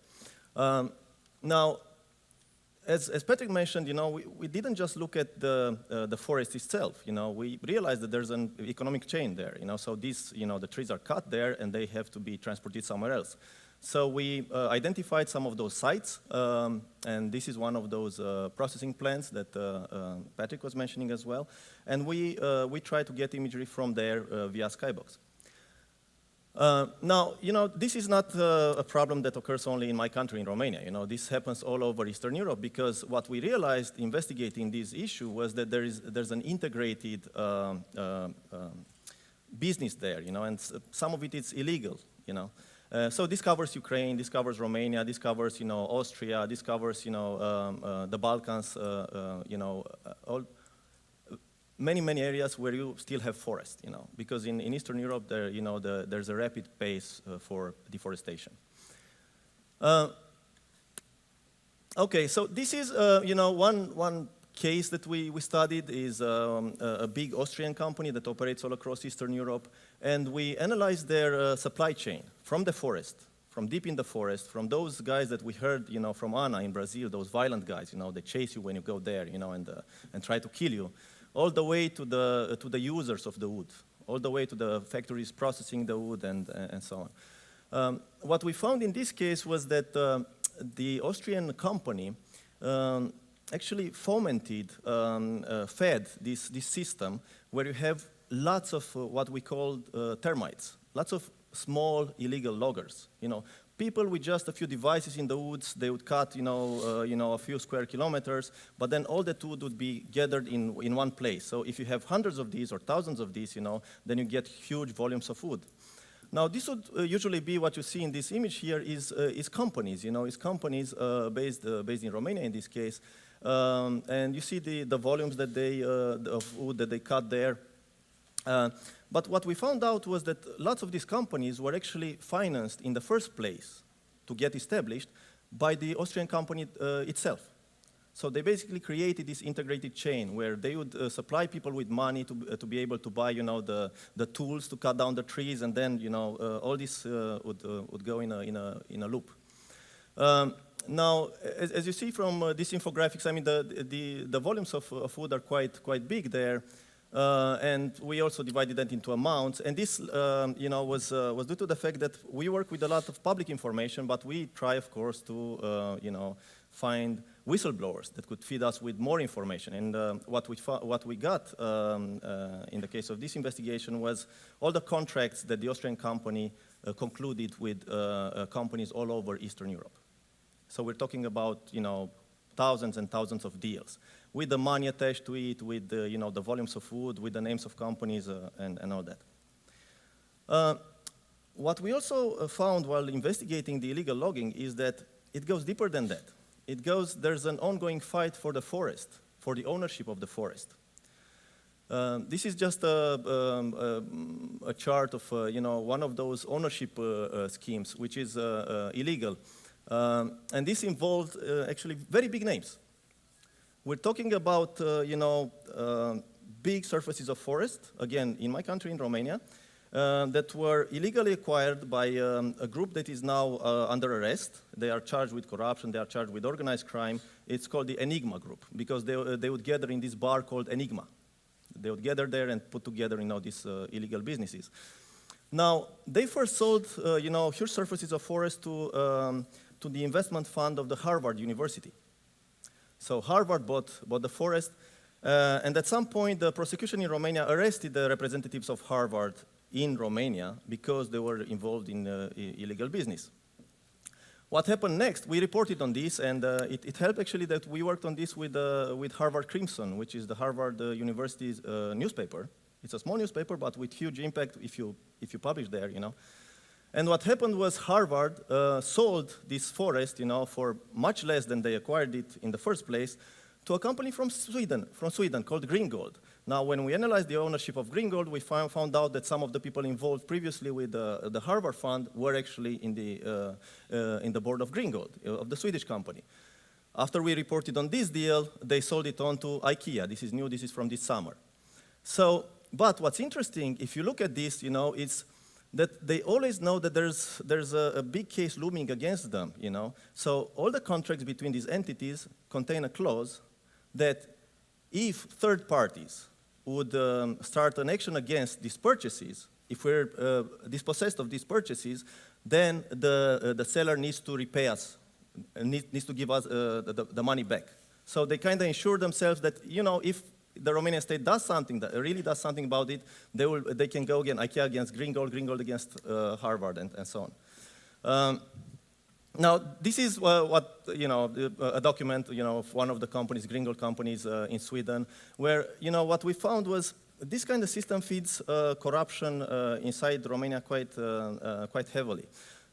Now, as Patrick mentioned, we didn't just look at the forest itself. We realized that there's an economic chain there. So these, the trees are cut there and they have to be transported somewhere else. So we identified some of those sites, and this is one of those processing plants that Patrick was mentioning as well. And we tried to get imagery from there via Skybox. Now, this is not a problem that occurs only in my country, in Romania. This happens all over Eastern Europe because what we realized investigating this issue was that there's an integrated business there, and some of it is illegal, So this covers Ukraine, this covers Romania, this covers, Austria, this covers, the Balkans, all. Many areas where you still have forest, because in Eastern Europe, there's a rapid pace for deforestation. Okay, so this is, one case that we studied is a big Austrian company that operates all across Eastern Europe, and we analyzed their supply chain from the forest, from deep in the forest, from those guys that we heard, from Aranha in Brazil, those violent guys, they chase you when you go there, and try to kill you, all the way to the users of the wood, all the way to the factories processing the wood and so on. What we found in this case was that the Austrian company actually fomented, fed this system where you have lots of what we call termites, lots of small illegal loggers. People with just a few devices in the woods, they would cut, a few square kilometers, but then all that wood would be gathered in one place. So if you have hundreds of these or thousands of these, then you get huge volumes of wood. Now, this would usually be what you see in this image here is companies, is companies based in Romania in this case, and you see the volumes that of wood that they cut there. But what we found out was that lots of these companies were actually financed in the first place to get established by the Austrian company itself. So they basically created this integrated chain where they would supply people with money to be able to buy, the tools to cut down the trees, and then, all this would go in a loop. Now, as you see from these infographics, I mean, the volumes of wood are quite big there. And we also divided that into amounts. And this, was due to the fact that we work with a lot of public information, but we try, of course, to, find whistleblowers that could feed us with more information. And what we got in the case of this investigation was all the contracts that the Austrian company concluded with companies all over Eastern Europe. So we're talking about, thousands and thousands of deals, with the money attached to it, with the volumes of wood, with the names of companies, and all that. What we also found while investigating the illegal logging is that it goes deeper than that. There's an ongoing fight for the forest, for the ownership of the forest. This is just a chart of one of those ownership schemes, which is illegal. And this involved actually very big names. We're talking about, big surfaces of forest, again, in my country, in Romania, that were illegally acquired by a group that is now under arrest. They are charged with corruption, they are charged with organized crime. It's called the Enigma Group, because they would gather in this bar called Enigma. They would gather there and put together, these illegal businesses. Now, they first sold, huge surfaces of forest to the investment fund of the Harvard University. So Harvard bought the forest, and at some point, the prosecution in Romania arrested the representatives of Harvard in Romania because they were involved in illegal business. What happened next? We reported on this, and it helped actually that we worked on this with Harvard Crimson, which is the Harvard University's newspaper. It's a small newspaper, but with huge impact if you publish there, And what happened was Harvard sold this forest, for much less than they acquired it in the first place, to a company from Sweden called Green Gold. Now, when we analyzed the ownership of Green Gold, we found out that some of the people involved previously with the Harvard fund were actually in the board of Green Gold, of the Swedish company. After we reported on this deal, they sold it on to IKEA. This is new, this is from this summer. So, but what's interesting, if you look at this, it's that they always know that there's a big case looming against them, So all the contracts between these entities contain a clause that if third parties would start an action against these purchases, if we're dispossessed of these purchases, then the seller needs to repay us, needs to give us the money back. So they kind of ensure themselves that, if the Romanian state does something, that really does something about it, they can go again, IKEA against Green Gold against Harvard, and so on. Now, this is a document, of one of the companies, Green Gold companies in Sweden, where, what we found was this kind of system feeds corruption inside Romania quite heavily.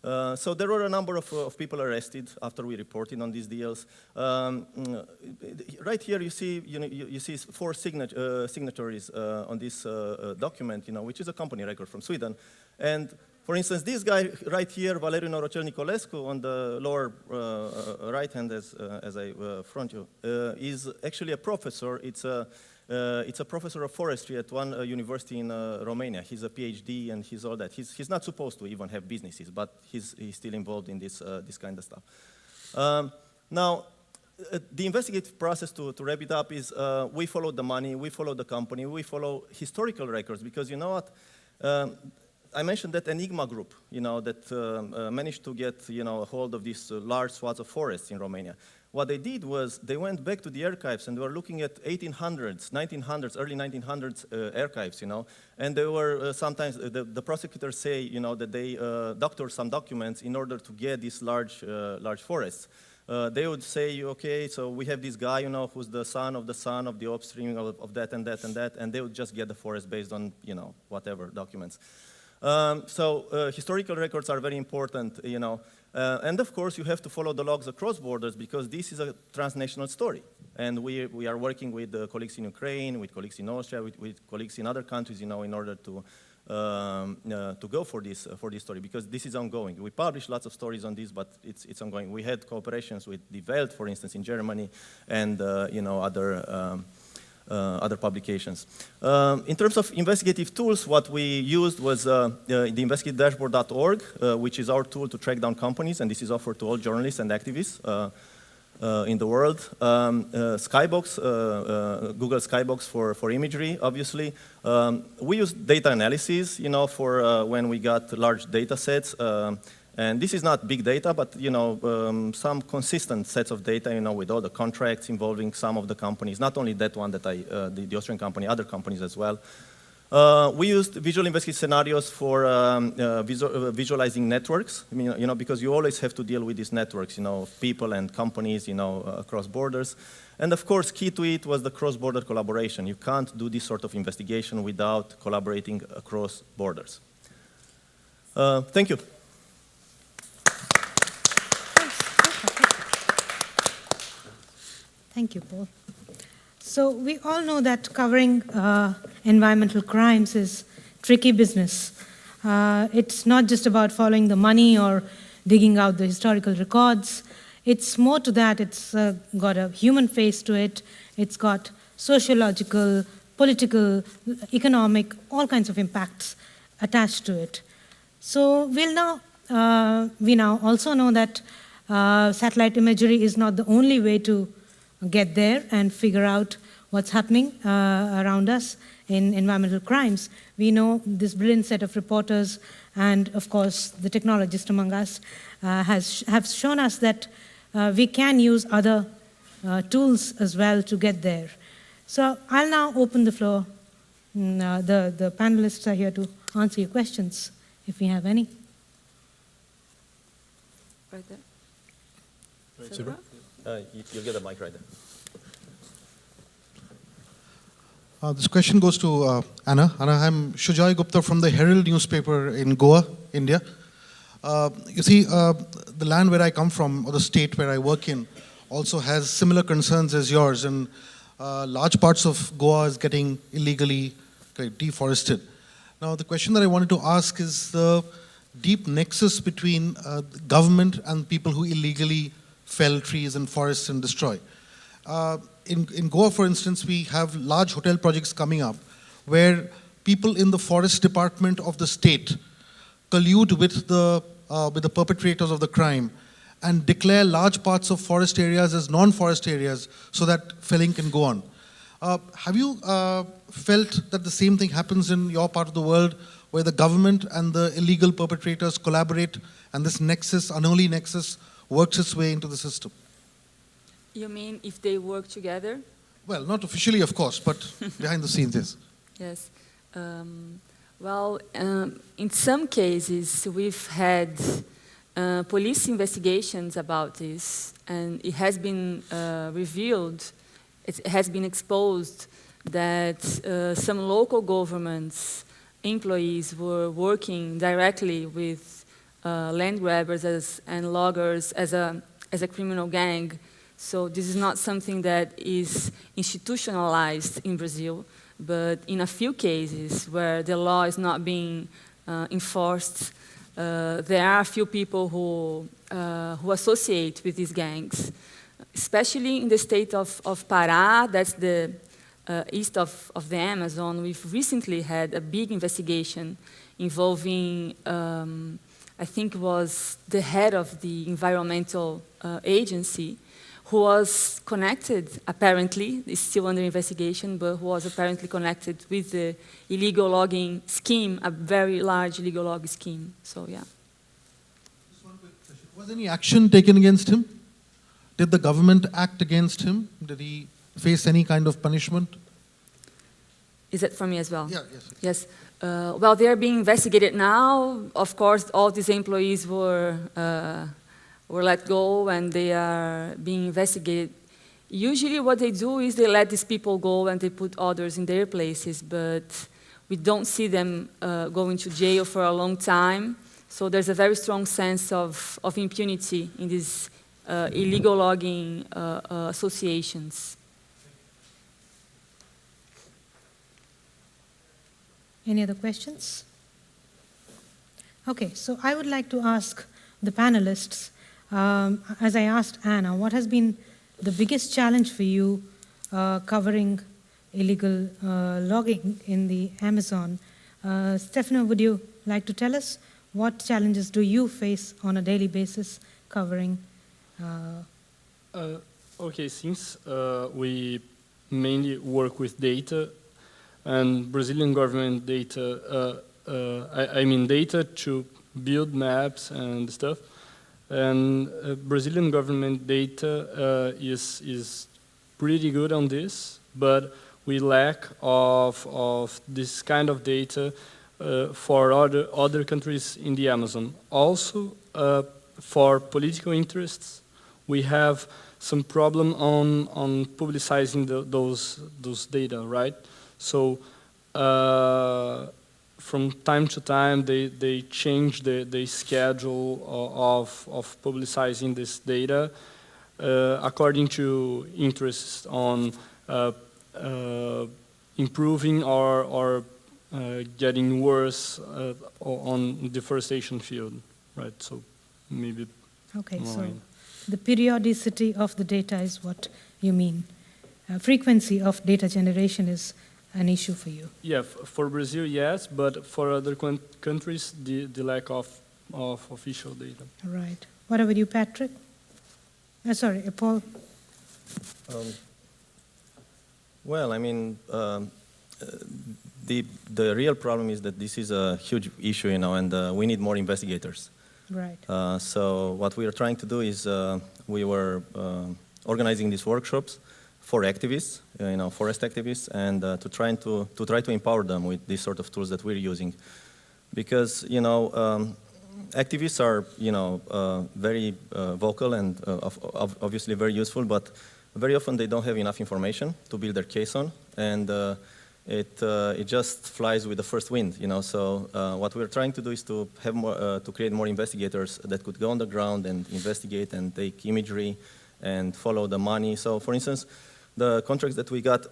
So there were a number of people arrested after we reported on these deals. Right here, you see 4 signatories on this document, which is a company record from Sweden. And for instance, this guy right here, Valeriu Norocel Nicolescu, on the lower right hand as I front you, is actually a professor. It's a professor of forestry at one university in Romania. He's a PhD and he's all that. He's not supposed to even have businesses, but he's still involved in this kind of stuff. Now, the investigative process, to wrap it up, is we follow the money, we follow the company, we follow historical records, because you know what? I mentioned that Enigma group, that managed to get, a hold of these large swaths of forests in Romania. What they did was they went back to the archives and they were looking at 1800s, 1900s, early 1900s archives, and they were sometimes, the prosecutors say, that they doctored some documents in order to get these large forests. They would say, okay, so we have this guy, who's the son of the offspring of that and that and that, and they would just get the forest based on, whatever documents. So historical records are very important, and of course you have to follow the logs across borders, because this is a transnational story. And we are working with colleagues in Ukraine, with colleagues in Austria, with colleagues in other countries, in order to go for this story, because this is ongoing. We publish lots of stories on this, but it's ongoing. We had cooperations with Die Welt, for instance, in Germany, and other publications. In terms of investigative tools, what we used was the investigativedashboard.org, which is our tool to track down companies, and this is offered to all journalists and activists in the world. Skybox, Google Skybox for imagery, obviously. We use data analysis, for when we got large data sets. And this is not big data, but some consistent sets of data, with all the contracts involving some of the companies, not only that one that the Austrian company, other companies as well. We used visual investigative scenarios for visualizing networks, because you always have to deal with these networks, of people and companies, across borders. And of course, key to it was the cross-border collaboration. You can't do this sort of investigation without collaborating across borders. Thank you. Thank you, Paul. So we all know that covering environmental crimes is tricky business. It's not just about following the money or digging out the historical records. It's more to that. It's got a human face to it. It's got sociological, political, economic, all kinds of impacts attached to it. So we now also know that satellite imagery is not the only way to get there and figure out what's happening around us in environmental crimes. We know this brilliant set of reporters and, of course, the technologists among us have shown us that we can use other tools as well to get there. So I'll now open the floor. The panelists are here to answer your questions, if you have any. Right there. Subhra? You'll get a mic right there. This question goes to Anna. Anna, I'm Shujai Gupta from the Herald newspaper in Goa, India. You see, the land where I come from, or the state where I work in, also has similar concerns as yours, and large parts of Goa is getting illegally deforested. Now, the question that I wanted to ask is the deep nexus between government and people who illegally fell trees and forests and destroy. In Goa, for instance, we have large hotel projects coming up where people in the forest department of the state collude with the perpetrators of the crime and declare large parts of forest areas as non-forest areas so that felling can go on. Have you felt that the same thing happens in your part of the world, where the government and the illegal perpetrators collaborate and this nexus, unholy nexus, works its way into the system? You mean if they work together? Well, not officially, of course, but behind the scenes, yes. Yes. In some cases, we've had police investigations about this, and it has been revealed, it has been exposed that some local governments employees were working directly with land grabbers and loggers as a criminal gang. So this is not something that is institutionalized in Brazil, but in a few cases where the law is not being enforced, there are a few people who associate with these gangs, especially in the state of Pará, that's the east of the Amazon. We've recently had a big investigation involving, I think it was the head of the environmental agency, who was connected, apparently, is still under investigation, but who was apparently connected with the illegal logging scheme, a very large illegal logging scheme. So, yeah. Just one quick question. Was any action taken against him? Did the government act against him? Did he face any kind of punishment? Is that for me as well? Yeah, yes. Yes. Well, they are being investigated now. Of course, all these employees were let go and they are being investigated. Usually what they do is they let these people go and they put others in their places, but we don't see them going to jail for a long time. So there's a very strong sense of impunity in these illegal logging associations. Any other questions? Okay, so I would like to ask the panelists, as I asked Anna, what has been the biggest challenge for you covering illegal logging in the Amazon? Stefano, would you like to tell us what challenges do you face on a daily basis covering? Okay, since we mainly work with data, and Brazilian government data, I mean data to build maps and stuff, and Brazilian government data is pretty good on this, but we lack of this kind of data for other countries in the Amazon. Also, for political interests, we have some problem on publicizing those data, right? So from time to time, they change the schedule of publicizing this data according to interests on improving or getting worse on deforestation field, right? So maybe. Okay, so the periodicity of the data is what you mean. Frequency of data generation is an issue for you. Yeah, for Brazil, yes, but for other countries, the lack of official data. Right. What about you, Patrick? Sorry, Paul. Well, I mean, the real problem is that this is a huge issue, you know, and we need more investigators. Right. So what we are trying to do is we were organizing these workshops for activists, you know, forest activists, and to try to empower them with these sort of tools that we're using, because you know, activists are very vocal and obviously very useful, but very often they don't have enough information to build their case on, and it just flies with the first wind, you know. So what we're trying to do is to have more, to create more investigators that could go on the ground and investigate and take imagery and follow the money. So, for instance, the contracts that we got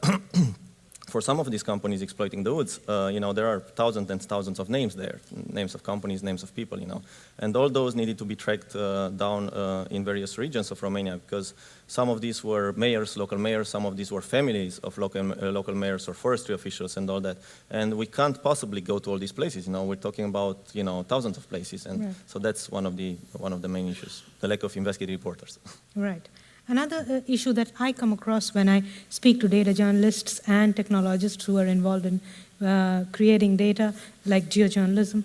for some of these companies exploiting the woods, you know, there are thousands and thousands of names there, names of companies, names of people, you know. And all those needed to be tracked down in various regions of Romania, because some of these were mayors, local mayors, some of these were families of local mayors or forestry officials and all that. And we can't possibly go to all these places, you know. We're talking about, you know, thousands of places. And so that's one of the main issues, the lack of investigative reporters. Right. Another issue that I come across when I speak to data journalists and technologists who are involved in creating data, like geojournalism,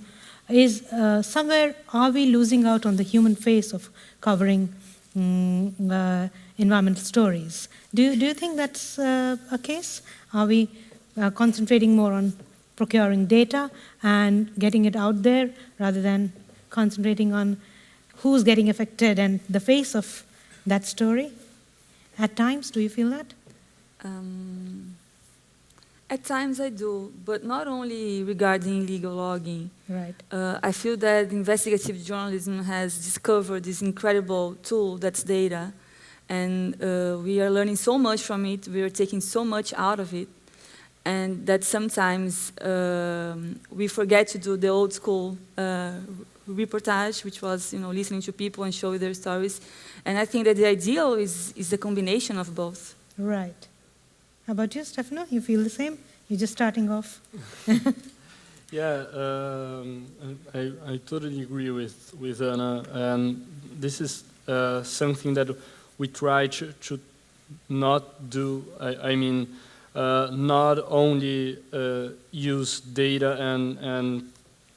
is somewhere are we losing out on the human face of covering environmental stories? Do you think that's a case? Are we concentrating more on procuring data and getting it out there rather than concentrating on who's getting affected and the face of that story? At times, do you feel that? At times I do, but not only regarding illegal logging. Right. I feel that investigative journalism has discovered this incredible tool that's data, and we are learning so much from it, we are taking so much out of it, and that sometimes we forget to do the old school reportage, which was, you know, listening to people and showing their stories. And I think that the ideal is the combination of both. Right. How about you, Stefano? You feel the same? You're just starting off. Yeah, I totally agree with Anna. And this is something that we try to not do. I mean, not only use data and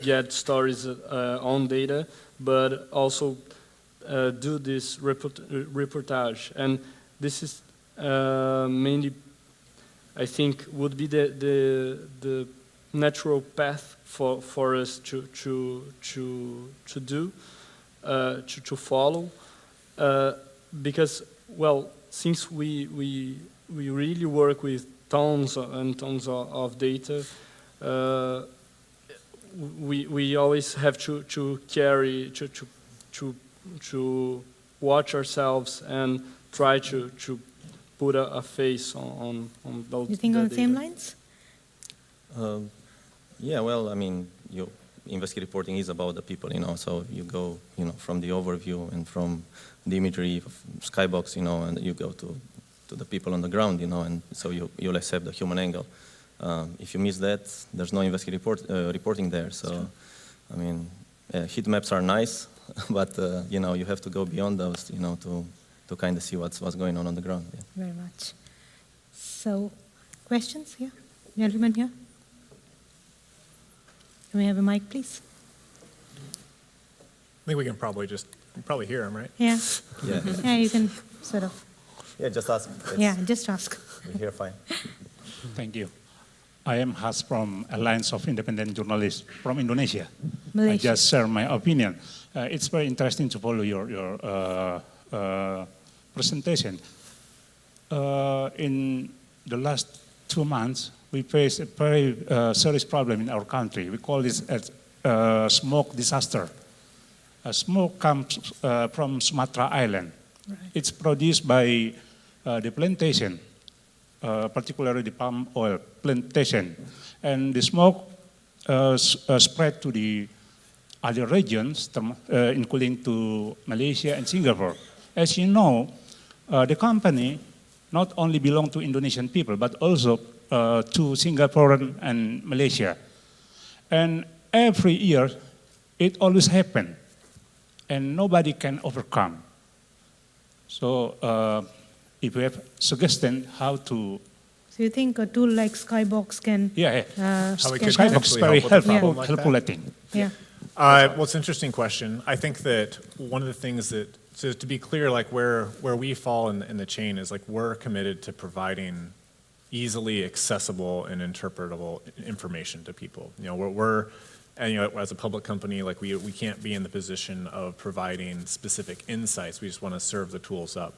get stories on data, but also do this reportage. And this is mainly, I think, would be the natural path for us to do, to follow, because, well, since we really work with tons and tons of data, we always have to carry, to watch ourselves and try to put a face on those. You think on the same lines? Yeah, well, I mean, investigative reporting is about the people, you know, so you go, you know, from the overview and from the imagery of skybox, you know, and you go to the people on the ground, you know, and so you'll accept the human angle. If you miss that, there's no investigative reporting there. So, I mean, heat maps are nice, but you know, you have to go beyond those, you know, to kind of see what's going on the ground. Yeah. Very much. So, questions here, gentlemen here. Can we have a mic, please? I think we can probably hear him, right? Yeah. Yeah. Yeah, you can sort of. Yeah, just ask. Yeah, just ask. We hear fine. Thank you. I am Has from Alliance of Independent Journalists from Indonesia. Malaysia. I just share my opinion. It's very interesting to follow your presentation. In the last 2 months, we faced a very serious problem in our country. We call this a smoke disaster. Smoke comes from Sumatra Island. Right. It's produced by the plantation, particularly the palm oil plantation. And the smoke spread to the other regions, including to Malaysia and Singapore. As you know, the company not only belong to Indonesian people, but also to Singaporean and Malaysia. And every year, it always happens, and nobody can overcome. So if you have suggestion how to... So you think a tool like Skybox can... How we can Skybox actually very help with a helpful, problem like helpful, I that? think. Yeah. Well, it's an interesting question. I think that one of the things that, so to be clear, like where we fall in the chain is like we're committed to providing easily accessible and interpretable information to people. You know, and you know, as a public company, like we can't be in the position of providing specific insights. We just want to serve the tools up.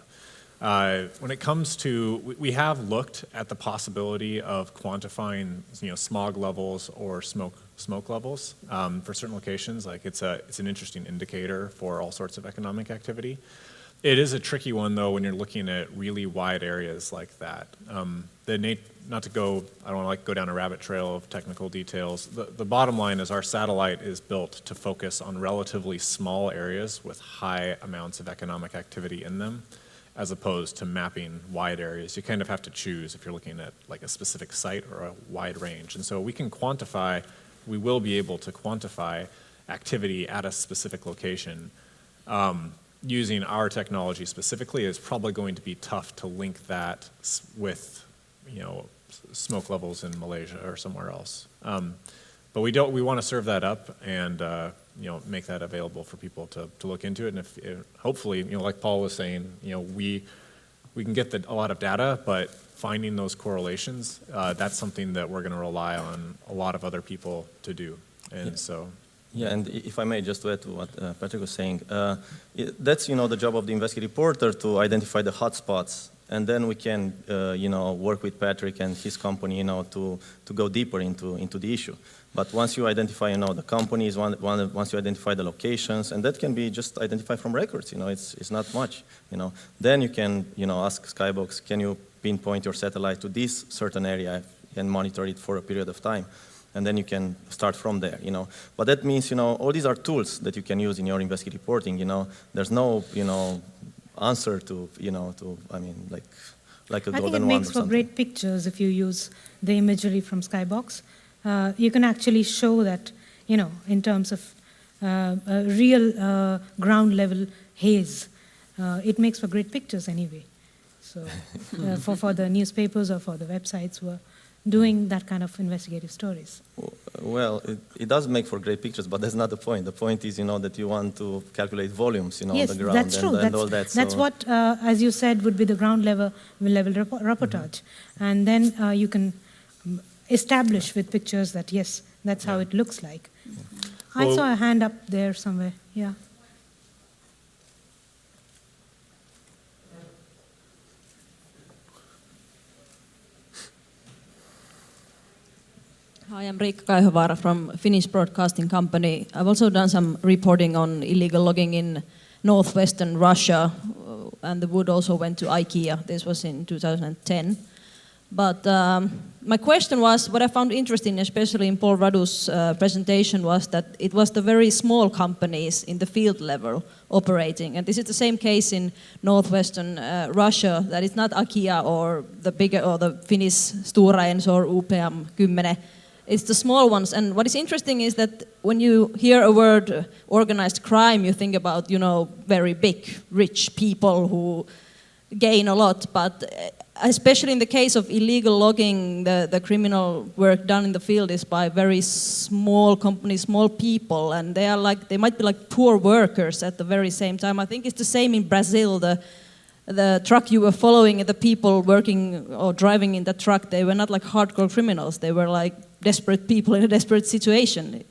When it comes to, we have looked at the possibility of quantifying, smog levels or smoke levels for certain locations. Like it's an interesting indicator for all sorts of economic activity. It is a tricky one though when you're looking at really wide areas like that. Not to go, I don't want to go down a rabbit trail of technical details. The bottom line is our satellite is built to focus on relatively small areas with high amounts of economic activity in them, as opposed to mapping wide areas. You kind of have to choose if you're looking at like a specific site or a wide range. And so we will be able to quantify activity at a specific location. Using our technology specifically is probably going to be tough to link that with, smoke levels in Malaysia or somewhere else. But we want to serve that up and make that available for people to look into it. And if hopefully, like Paul was saying, we can get a lot of data, but finding those correlations, that's something that we're going to rely on a lot of other people to do. And so. Yeah, and if I may just to add to what Patrick was saying, that's the job of the investigative reporter to identify the hotspots, and then we can work with Patrick and his company to go deeper into the issue. But once you identify the companies, once you identify the locations, and that can be just identified from records, it's not much, then you can ask Skybox, can you pinpoint your satellite to this certain area and monitor it for a period of time? And then you can start from there, But that means, all these are tools that you can use in your investigative reporting, There's no, answer to, like a golden one or something. I think it makes for great pictures if you use the imagery from Skybox. You can actually show that, in terms of real ground level haze. It makes for great pictures anyway. So for the newspapers or for the websites who are doing that kind of investigative stories. Well, it does make for great pictures, but that's not the point. The point is, that you want to calculate volumes, yes, on the ground that's true. and all that. That's what, as you said, would be the ground level reportage. And then you can establish with pictures that, yes, that's how it looks like. I saw a hand up there somewhere. Yeah. Hi, I'm Riikka Kaihovaara from Finnish Broadcasting Company. I've also done some reporting on illegal logging in northwestern Russia, and the wood also went to IKEA. This was in 2010. But my question was, what I found interesting, especially in Paul Radu's presentation, was that it was the very small companies in the field level operating. And this is the same case in northwestern Russia, that it's not IKEA or the bigger or the Finnish Stora Enso or UPM 10. It's the small ones. And what is interesting is that when you hear a word organized crime, you think about, very big, rich people who gain a lot. But especially in the case of illegal logging, the criminal work done in the field is by very small companies, small people. And they might be like poor workers at the very same time. I think it's the same in Brazil. The truck you were following, the people working or driving in the truck, they were not like hardcore criminals. They were like desperate people in a desperate situation.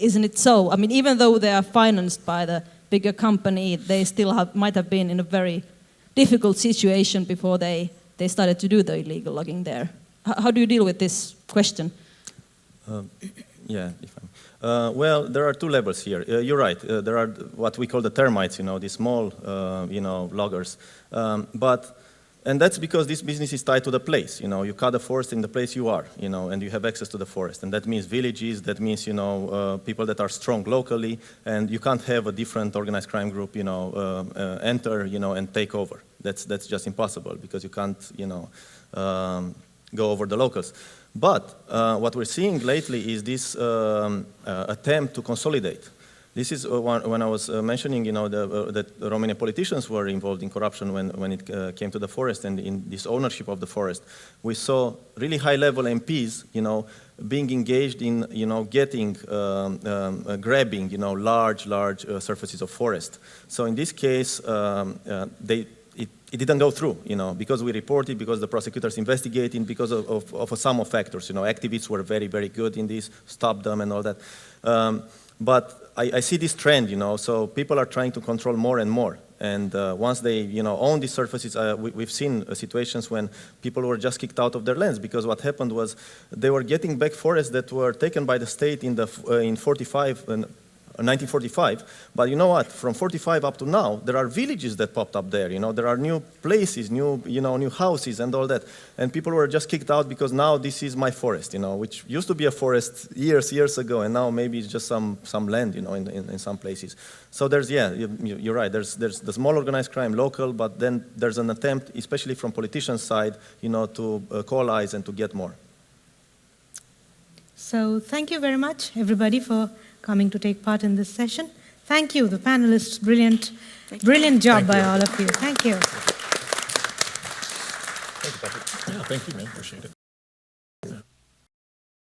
Isn't it so? I mean, even though they are financed by the bigger company, they still might have been in a very difficult situation before they started to do the illegal logging there. How do you deal with this question? Yeah, well, there are two levels here. You're right. There are what we call the termites, these small, loggers. And that's because this business is tied to the place. You cut the forest in the place you are, and you have access to the forest. And that means villages, that means, people that are strong locally, and you can't have a different organized crime group, enter, and take over. That's just impossible because you can't, go over the locals. But what we're seeing lately is this attempt to consolidate. This is when I was mentioning, that Romanian politicians were involved in corruption when it came to the forest and in this ownership of the forest. We saw really high-level MPs, being engaged in, getting, grabbing, large surfaces of forest. So in this case, it didn't go through, because we reported, because the prosecutors investigating, because of a sum of factors. Activists were very, very good in this, stopped them and all that. But I see this trend, so people are trying to control more and more. And once they, own these surfaces, we've seen situations when people were just kicked out of their lands, because what happened was they were getting back forests that were taken by the state in 1945, but you know what? From 45 up to now, there are villages that popped up there. There are new places, new houses, and all that. And people were just kicked out because now this is my forest, which used to be a forest years ago, and now maybe it's just some land, in some places. So there's, you're right. There's the small organized crime, local, but then there's an attempt, especially from politicians' side, to coalesce and to get more. So thank you very much, everybody, for coming to take part in this session. Thank you, the panelists. Brilliant job by all of you. Thank you. Thank you, Patrick. Yeah, thank you, man. Appreciate it.